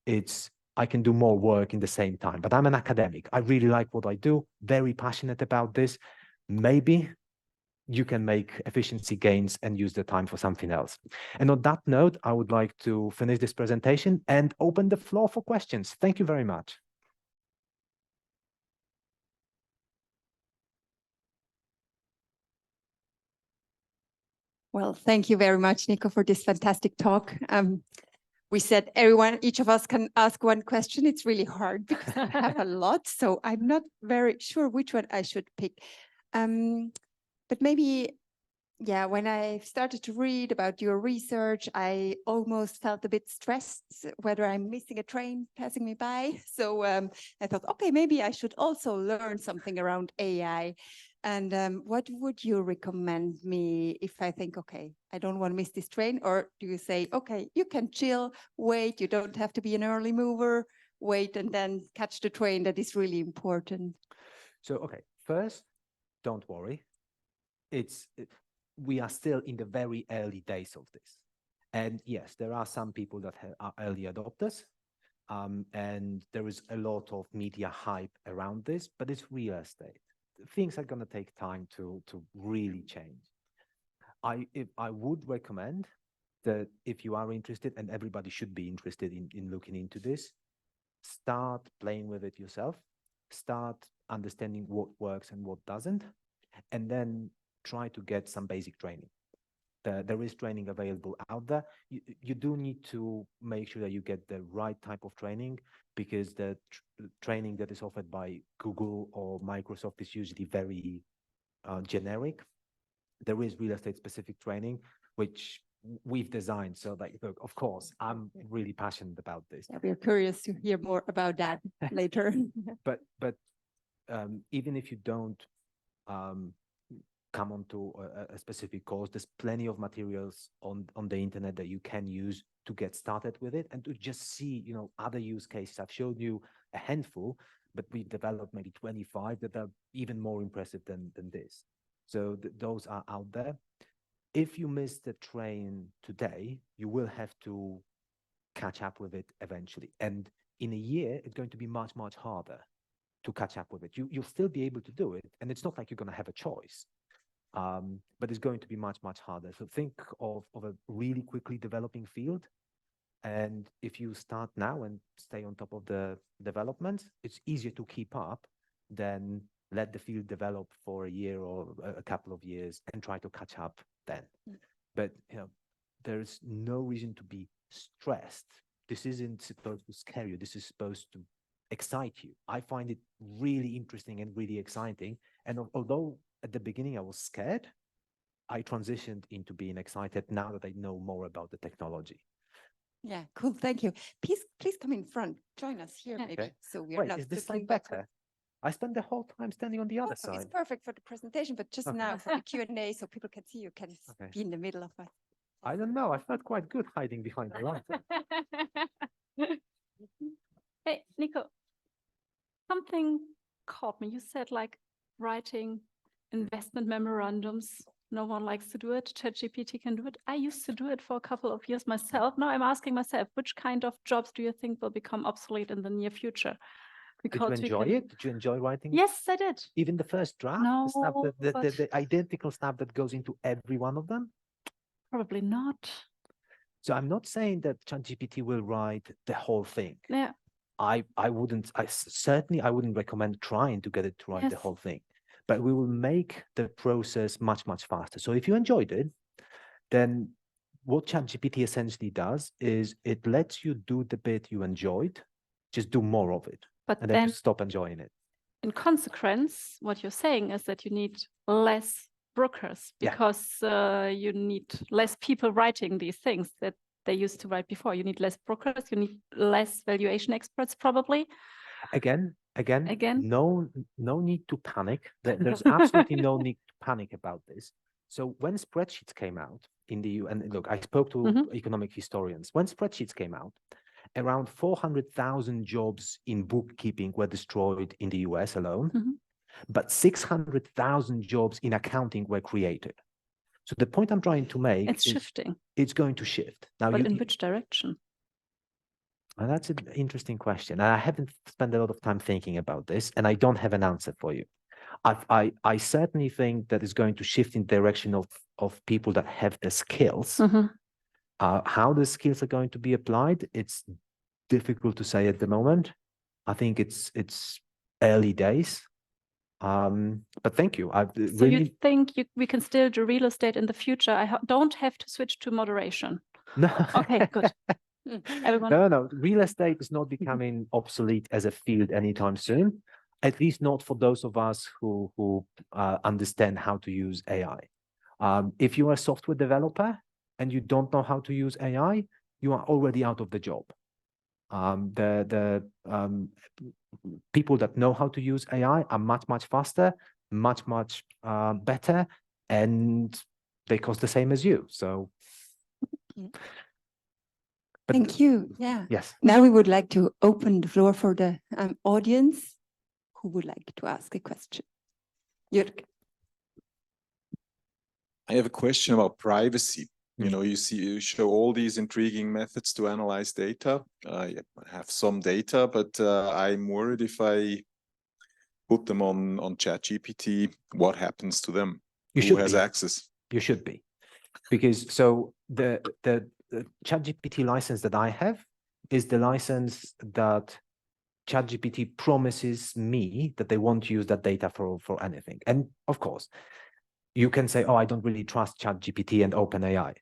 It's I can do more work in the same time, but I'm an academic. I really like what I do, very passionate about this. Maybe you can make efficiency gains and use the time for something else. And on that note, I would like to finish this presentation and open the floor for questions. Thank you very much. Well, thank you very much, Nico, for this fantastic talk. We said each of us can ask one question. It's really hard because I have a lot, so I'm not very sure which one I should pick. But maybe, yeah, when I started to read about your research, I almost felt a bit stressed whether I'm missing a train passing me by. So I thought, okay, maybe I should also learn something around AI. And what would you recommend me if I think, okay, I don't want to miss this train? Or do you say, okay, you can chill, wait, you don't have to be an early mover, wait and then catch the train that is really important? So, okay, first, don't worry. We are still in the very early days of this. And yes, there are some people that are early adopters. And there is a lot of media hype around this, but it's real estate. Things are going to take time to really change. I would recommend that if you are interested, and everybody should be interested in looking into this, start playing with it yourself, start understanding what works and what doesn't, and then try to get some basic training. There is training available out there. You do need to make sure that you get the right type of training, because the training that is offered by Google or Microsoft is usually very generic. There is real estate specific training, which we've designed. So like, look, of course, I'm really passionate about this. Yeah, we're curious to hear more about that later. But even if you don't come onto a specific course, there's plenty of materials on the internet that you can use to get started with it and to just see, other use cases. I've showed you a handful, but we've developed maybe 25 that are even more impressive than this. So those are out there. If you miss the train today, you will have to catch up with it eventually. And in a year, it's going to be much, much harder to catch up with it. You'll still be able to do it. And it's not like you're going to have a choice. But it's going to be much, much harder. So think of a really quickly developing field. And if you start now and stay on top of the development, it's easier to keep up than let the field develop for a year or a couple of years and try to catch up then. But there's no reason to be stressed. This isn't supposed to scare you. This is supposed to excite you. I find it really interesting and really exciting. And although at the beginning I was scared, I transitioned into being excited now that I know more about the technology. Yeah, cool. Thank you. Please come in front. Join us here, maybe. Okay. So we're not. Is this like better? I spent the whole time standing on the other side. It's perfect for the presentation, but just now for the Q&A, so people can see you can be in the middle of it. I don't know. I felt quite good hiding behind the light. Hey, Nico, something caught me. You said like writing investment memorandums. No one likes to do it. ChatGPT can do it. I used to do it for a couple of years myself. Now I'm asking myself, which kind of jobs do you think will become obsolete in the near future? Because did you enjoy it? Did you enjoy writing? Yes, I did. Even the first draft? No, the identical snap that goes into every one of them? Probably not. So I'm not saying that ChatGPT will write the whole thing. Yeah. I certainly wouldn't recommend trying to get it to write the whole thing. But we will make the process much, much faster. So if you enjoyed it, then what ChatGPT essentially does is it lets you do the bit you enjoyed, just do more of it, and then just stop enjoying it. In consequence, what you're saying is that you need less brokers because you need less people writing these things that they used to write before. You need less brokers, you need less valuation experts probably. Again, no need to panic. There's absolutely no need to panic about this. So when spreadsheets came out in the EU, and look, I spoke to economic historians. When spreadsheets came out, around 400,000 jobs in bookkeeping were destroyed in the US alone, but 600,000 jobs in accounting were created. So the point I'm trying to make is shifting. It's going to shift. Now, but in which direction? Well, that's an interesting question. I haven't spent a lot of time thinking about this, and I don't have an answer for you. I certainly think that it's going to shift in the direction of people that have the skills. How the skills are going to be applied, it's difficult to say at the moment. I think it's early days. But thank you. So you think we can still do real estate in the future? I don't have to switch to moderation. No. Okay, good. Everyone. No, real estate is not becoming obsolete as a field anytime soon, at least not for those of us who understand how to use AI. If you are a software developer and you don't know how to use AI, you are already out of the job. The people that know how to use AI are much faster, much better, and they cost the same as you. So, Thank you. Yeah. yes. Now we would like to open the floor for the audience who would like to ask a question. Jörg. I have a question about privacy. You know, you show all these intriguing methods to analyze data. I have some data, but I'm worried if I put them on ChatGPT, what happens to them? Who has access? You should be, because so the ChatGPT license that I have is the license that ChatGPT promises me that they won't use that data for anything. And of course, you can say, oh, I don't really trust ChatGPT and OpenAI.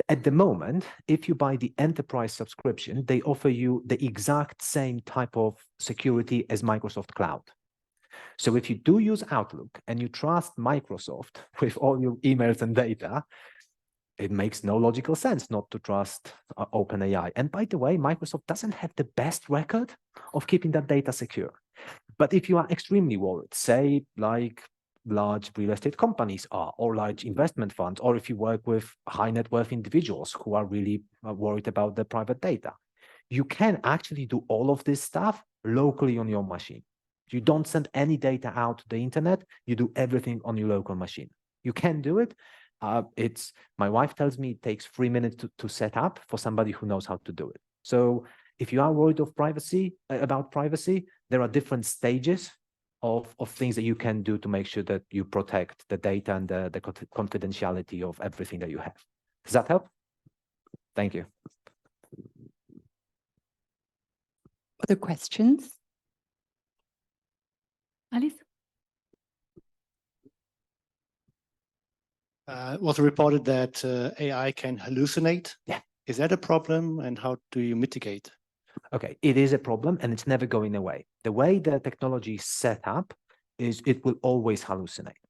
At the moment, if you buy the enterprise subscription, they offer you the exact same type of security as Microsoft Cloud. So if you do use Outlook and you trust Microsoft with all your emails and data, it makes no logical sense not to trust OpenAI. And by the way, Microsoft doesn't have the best record of keeping that data secure. But if you are extremely worried, say like large real estate companies are, or large investment funds, or if you work with high net worth individuals who are really worried about their private data, you can actually do all of this stuff locally on your machine. You don't send any data out to the internet. You do everything on your local machine. You can do it. My wife tells me it takes 3 minutes to set up for somebody who knows how to do it. So if you are worried about privacy, there are different stages of things that you can do to make sure that you protect the data and the confidentiality of everything that you have. Does that help? Thank you. Other questions? Alice? It was reported that AI can hallucinate. Yeah. Is that a problem, and how do you mitigate? Okay, it is a problem and it's never going away. The way the technology is set up is it will always hallucinate.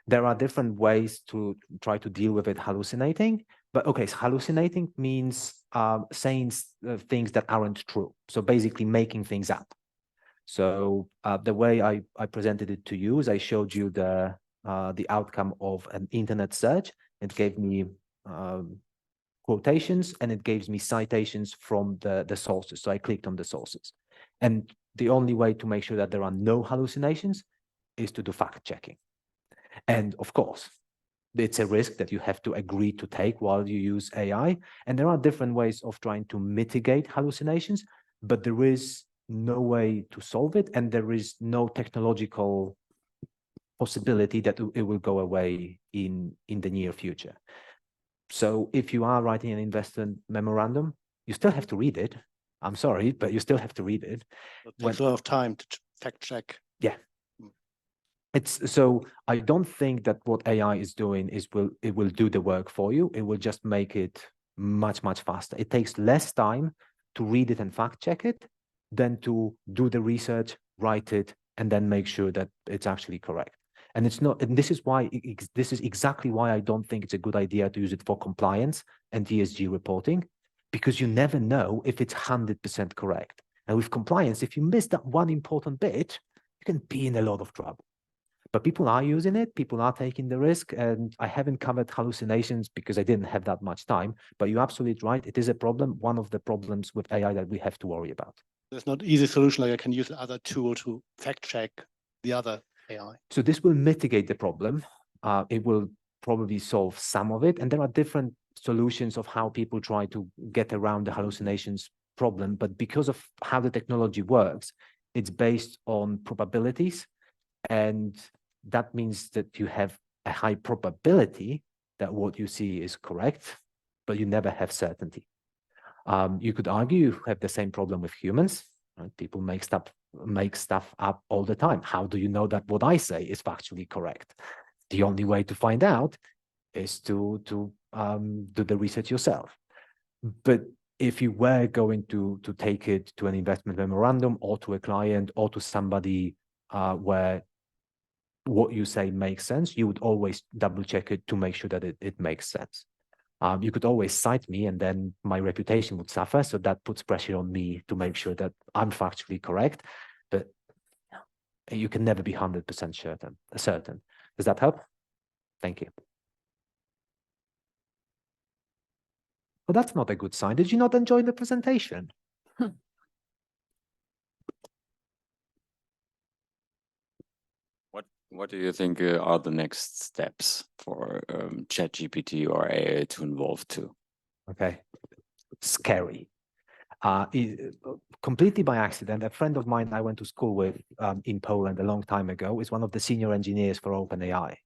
There are different ways to try to deal with it hallucinating, but okay, so hallucinating means saying things that aren't true. So basically making things up. So the way I presented it to you is I showed you the outcome of an internet search. It gave me quotations and it gives me citations from the sources. So I clicked on the sources. And the only way to make sure that there are no hallucinations is to do fact checking. And of course, it's a risk that you have to agree to take while you use AI. And there are different ways of trying to mitigate hallucinations, but there is no way to solve it. And there is no technological possibility that it will go away in the near future. So if you are writing an investment memorandum, you still have to read it. I'm sorry, but you still have to read it. It takes a lot of time to fact check. Yeah. So I don't think that what AI is doing is it will do the work for you. It will just make it much faster. It takes less time to read it and fact check it than to do the research, write it, and then make sure that it's actually correct. And it's not, and this is why, this is exactly why I don't think it's a good idea to use it for compliance and ESG reporting, because you never know if it's 100% correct. And with compliance, if you miss that one important bit, you can be in a lot of trouble. But people are using it, people are taking the risk, and I haven't covered hallucinations because I didn't have that much time, but you're absolutely right, it is a problem, one of the problems with AI that we have to worry about. There's not easy solution like I can use another tool to fact check the other AI. So this will mitigate the problem. It will probably solve some of it. And there are different solutions of how people try to get around the hallucinations problem. But because of how the technology works, it's based on probabilities. And that means that you have a high probability that what you see is correct, but you never have certainty. You could argue you have the same problem with humans. Right? People make stuff up all the time. How do you know that what I say is factually correct? The only way to find out is to do the research yourself. But if you were going to take it to an investment memorandum or to a client or to somebody where what you say makes sense, you would always double check it to make sure that it makes sense. You could always cite me and then my reputation would suffer. So that puts pressure on me to make sure that I'm factually correct, but you can never be 100% certain. Does that help? Thank you. Well, that's not a good sign. Did you not enjoy the presentation? What do you think are the next steps for ChatGPT or AI to evolve to? Okay, scary. Completely by accident, a friend of mine I went to school with in Poland a long time ago is one of the senior engineers for OpenAI.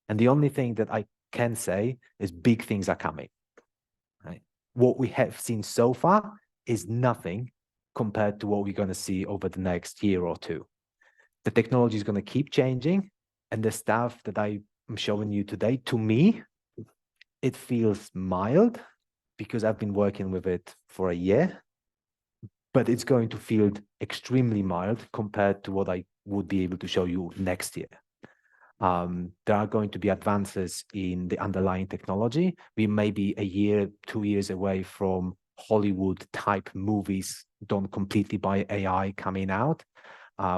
And the only thing that I can say is big things are coming. Right? What we have seen so far is nothing compared to what we're going to see over the next year or two. The technology is going to keep changing, and the stuff that I'm showing you today, to me, it feels mild because I've been working with it for a year, but it's going to feel extremely mild compared to what I would be able to show you next year. There are going to be advances in the underlying technology. We may be a year, 2 years away from Hollywood type movies done completely by AI coming out.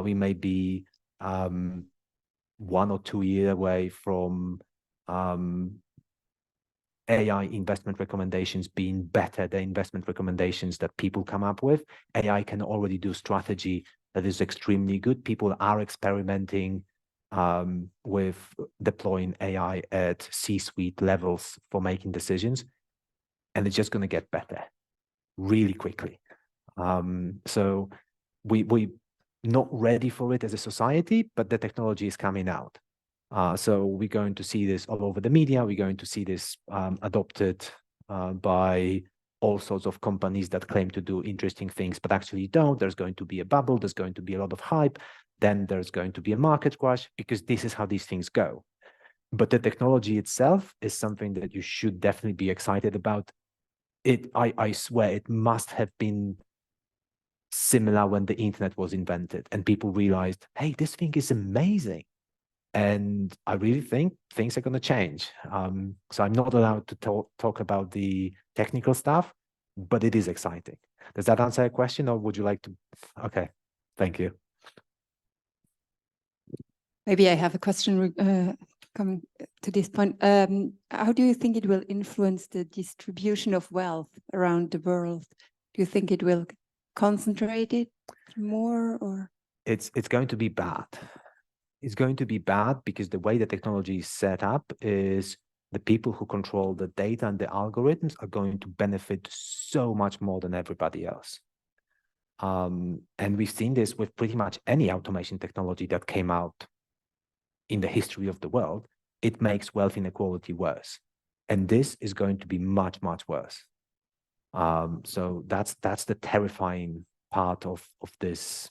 We may be 1 or 2 years away from AI investment recommendations being better than investment recommendations that people come up with. AI can already do strategy that is extremely good. People are experimenting with deploying AI at C-suite levels for making decisions, and it's just going to get better really quickly. So we're not ready for it as a society, but the technology is coming out. So we're going to see this all over the media. We're going to see this adopted by all sorts of companies that claim to do interesting things, but actually don't. There's going to be a bubble. There's going to be a lot of hype. Then there's going to be a market crash because this is how these things go. But the technology itself is something that you should definitely be excited about. I swear it must have been similar when the internet was invented and people realized, hey, this thing is amazing. And I really think things are going to change. So I'm not allowed to talk about the technical stuff, but it is exciting. Does that answer a question, or would you like to? Okay, thank you. Maybe I have a question coming to this point. How do you think it will influence the distribution of wealth around the world? Do you think it will concentrate it more, or? It's going to be bad. It's going to be bad because the way the technology is set up is the people who control the data and the algorithms are going to benefit so much more than everybody else. And we've seen this with pretty much any automation technology that came out in the history of the world. It makes wealth inequality worse. And this is going to be much, much worse. So that's the terrifying part of this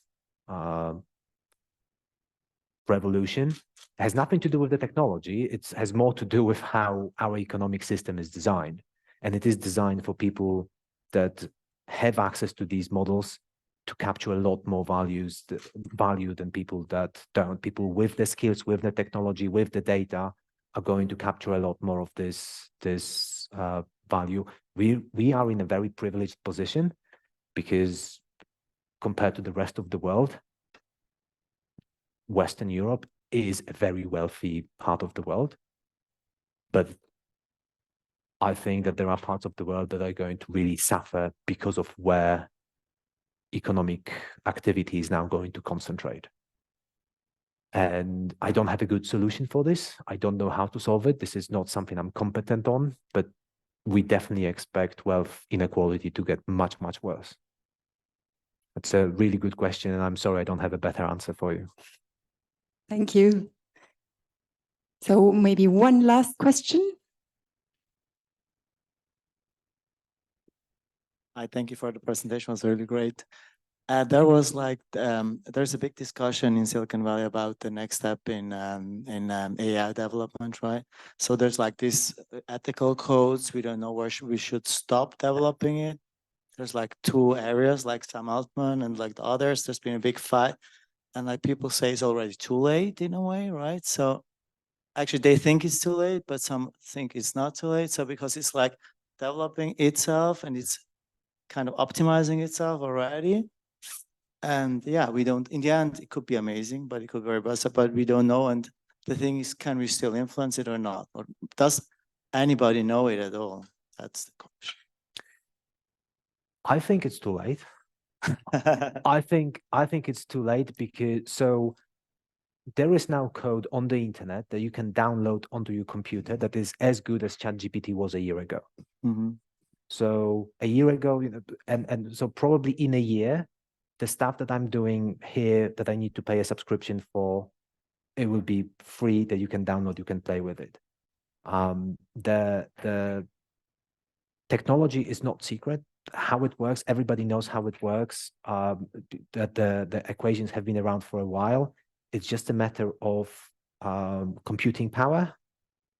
revolution. It has nothing to do with the technology. It has more to do with how our economic system is designed. And it is designed for people that have access to these models to capture a lot more value than people that don't. People with the skills, with the technology, with the data are going to capture a lot more of this value. We are in a very privileged position because compared to the rest of the world, Western Europe is a very wealthy part of the world. But I think that there are parts of the world that are going to really suffer because of where economic activity is now going to concentrate. And I don't have a good solution for this. I don't know how to solve it. This is not something I'm competent on, but we definitely expect wealth inequality to get much, much worse. That's a really good question, and I'm sorry I don't have a better answer for you. Thank you. So maybe one last question. I thank you for the presentation. It was really great. There was like there's a big discussion in Silicon Valley about the next step in AI development, right? So there's like this ethical codes. We don't know where we should stop developing it. there's like two areas, like Sam Altman and like the others. There's been a big fight, and like people say it's already too late in a way, right? So actually they think it's too late, but some think it's not too late. So because it's like developing itself and it's kind of optimizing itself already. And yeah, we don't, in the end, it could be amazing, but it could be very bad, but we don't know. And the thing is, can we still influence it or not? Or does anybody know it at all? That's the question. I think it's too late. I think it's too late because there is now code on the internet that you can download onto your computer that is as good as ChatGPT was a year ago. Mm-hmm. So a year ago, and so probably in a year, the stuff that I'm doing here that I need to pay a subscription for, it will be free that you can download, you can play with it. The technology is not secret. How it works, everybody knows how it works. That the equations have been around for a while. It's just a matter of computing power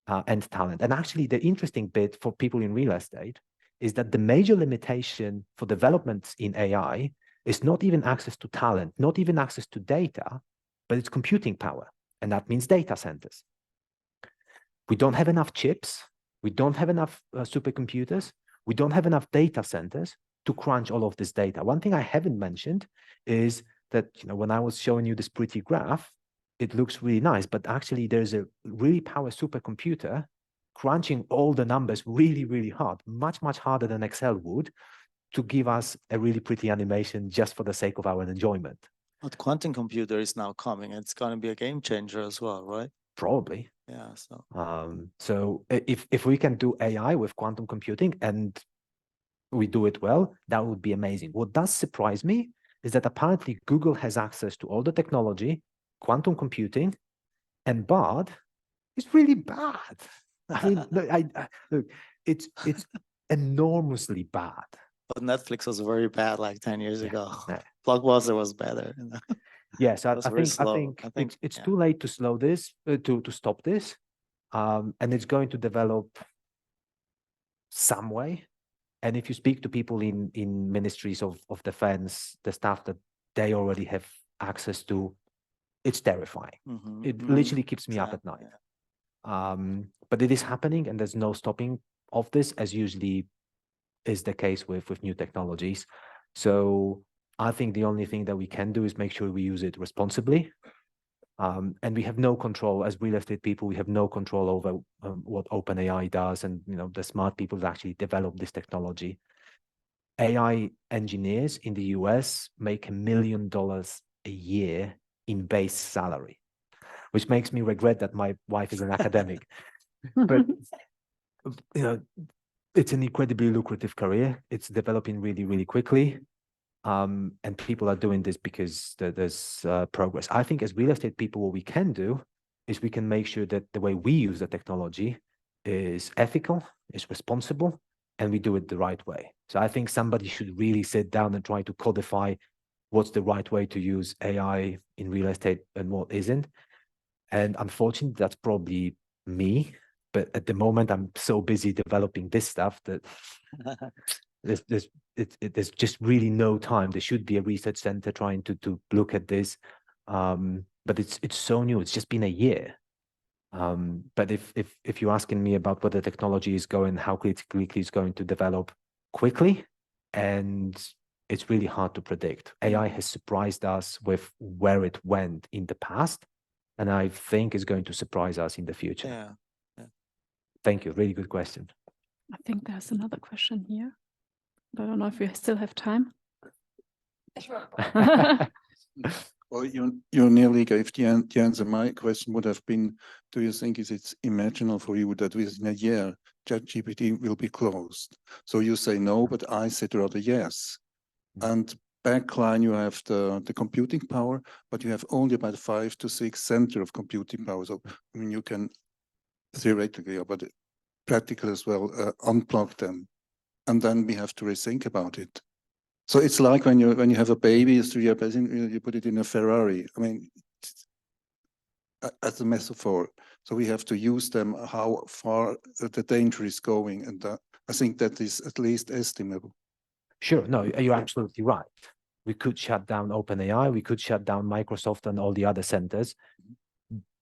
and talent. And actually, the interesting bit for people in real estate is that the major limitation for developments in AI is not even access to talent, not even access to data, but it's computing power. And that means data centers. We don't have enough chips. We don't have enough supercomputers. We don't have enough data centers to crunch all of this data. One thing I haven't mentioned is that, when I was showing you this pretty graph, it looks really nice, but actually there's a really power supercomputer crunching all the numbers really, really hard, much, much harder than Excel would, to give us a really pretty animation just for the sake of our enjoyment. But quantum computer is now coming. It's going to be a game changer as well, right? Probably. Yeah. So so if we can do AI with quantum computing and we do it well, that would be amazing. What does surprise me is that apparently Google has access to all the technology, quantum computing, and Bard is really bad. I mean, look, it's enormously bad. but Netflix was very bad like 10 years ago. Yeah. Blockbuster was better. Yeah, so was I very think slow. I think, it's yeah. too late to slow this, to stop this, and it's going to develop some way. And if you speak to people in ministries of defense, the stuff that they already have access to, it's terrifying. Mhm, It mhm. literally keeps me up at Exactly, night. yeah. But it is happening, and there's no stopping of this, as usually is the case with new technologies. So I think the only thing that we can do is make sure we use it responsibly. And we have no control as real estate people. We have no control over what OpenAI does, and the smart people that actually develop this technology. AI engineers in the US make $1 million a year in base salary, which makes me regret that my wife is an academic. But it's an incredibly lucrative career. It's developing really, really quickly. And people are doing this because there's progress. I think as real estate people, what we can do is we can make sure that the way we use the technology is ethical, is responsible, and we do it the right way. So I think somebody should really sit down and try to codify what's the right way to use AI in real estate and what isn't. And unfortunately, that's probably me. But at the moment, I'm so busy developing this stuff that there's just really no time. There should be a research center trying to look at this, but it's so new. It's just been a year. But if you're asking me about whether technology is going, how quickly it's going to develop, quickly, and it's really hard to predict. AI has surprised us with where it went in the past, and I think is going to surprise us in the future. Yeah. Thank you. Really good question. I think there's another question here. But I don't know if we still have time. Well, you nearly gave the answer. My question would have been, do you think it's imaginable for you that within a year, ChatGPT will be closed? So you say no, but I said rather yes. And backline, you have the computing power, but you have only about 5 to 6 center of computing power. So, I mean, you can theoretically, but practically as well, unplug them. And then we have to rethink about it. So it's like when you have a baby, it's 3 years old, you put it in a Ferrari. I mean, as a metaphor. So we have to use them how far the danger is going, and I think that is at least estimable. Sure, no, you're absolutely right. We could shut down OpenAI, we could shut down Microsoft and all the other centers,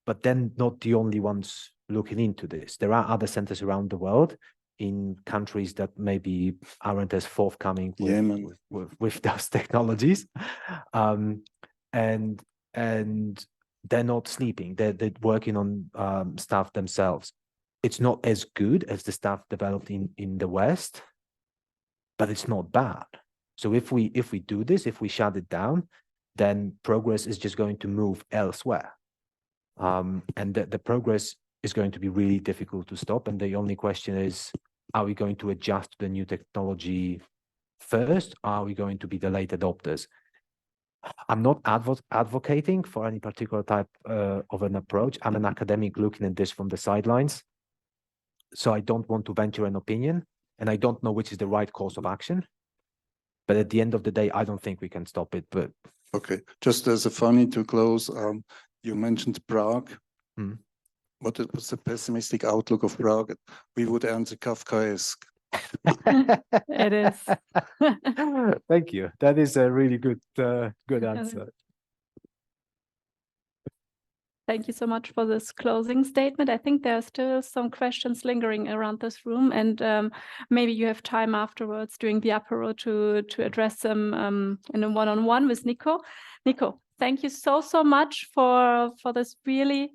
but then not the only ones looking into this. There are other centers around the world in countries that maybe aren't as forthcoming with those technologies. And they're not sleeping, they're working on stuff themselves. It's not as good as the stuff developed in the West, but it's not bad. So if we do this, if we shut it down, then progress is just going to move elsewhere. And the progress is going to be really difficult to stop. And the only question is, are we going to adjust to the new technology first? Or are we going to be the late adopters? I'm not advocating for any particular type of an approach. I'm an academic looking at this from the sidelines. So I don't want to venture an opinion, and I don't know which is the right course of action. But at the end of the day, I don't think we can stop it. But okay, just as a funny to close, you mentioned Prague. What was the pessimistic outlook of Prague? We would answer Kafkaesque. It is. Thank you. That is a really good answer. Thank you so much for this closing statement. I think there are still some questions lingering around this room, and maybe you have time afterwards during the apéro to address them in a one-on-one with Nico. Nico, thank you so much for this really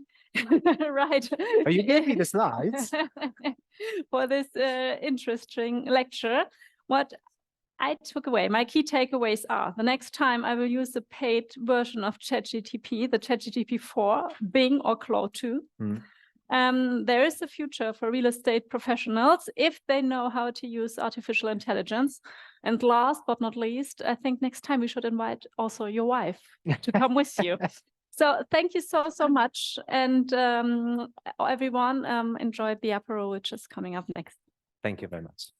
right. Oh, you gave me the slides. For this interesting lecture. What I took away, my key takeaways are: the next time I will use the paid version of ChatGPT, the ChatGPT 4, Bing or Claude 2. There is a future for real estate professionals if they know how to use artificial intelligence. And last but not least, I think next time we should invite also your wife to come with you. So thank you so much. And everyone, enjoy the apéro, which is coming up next. Thank you very much.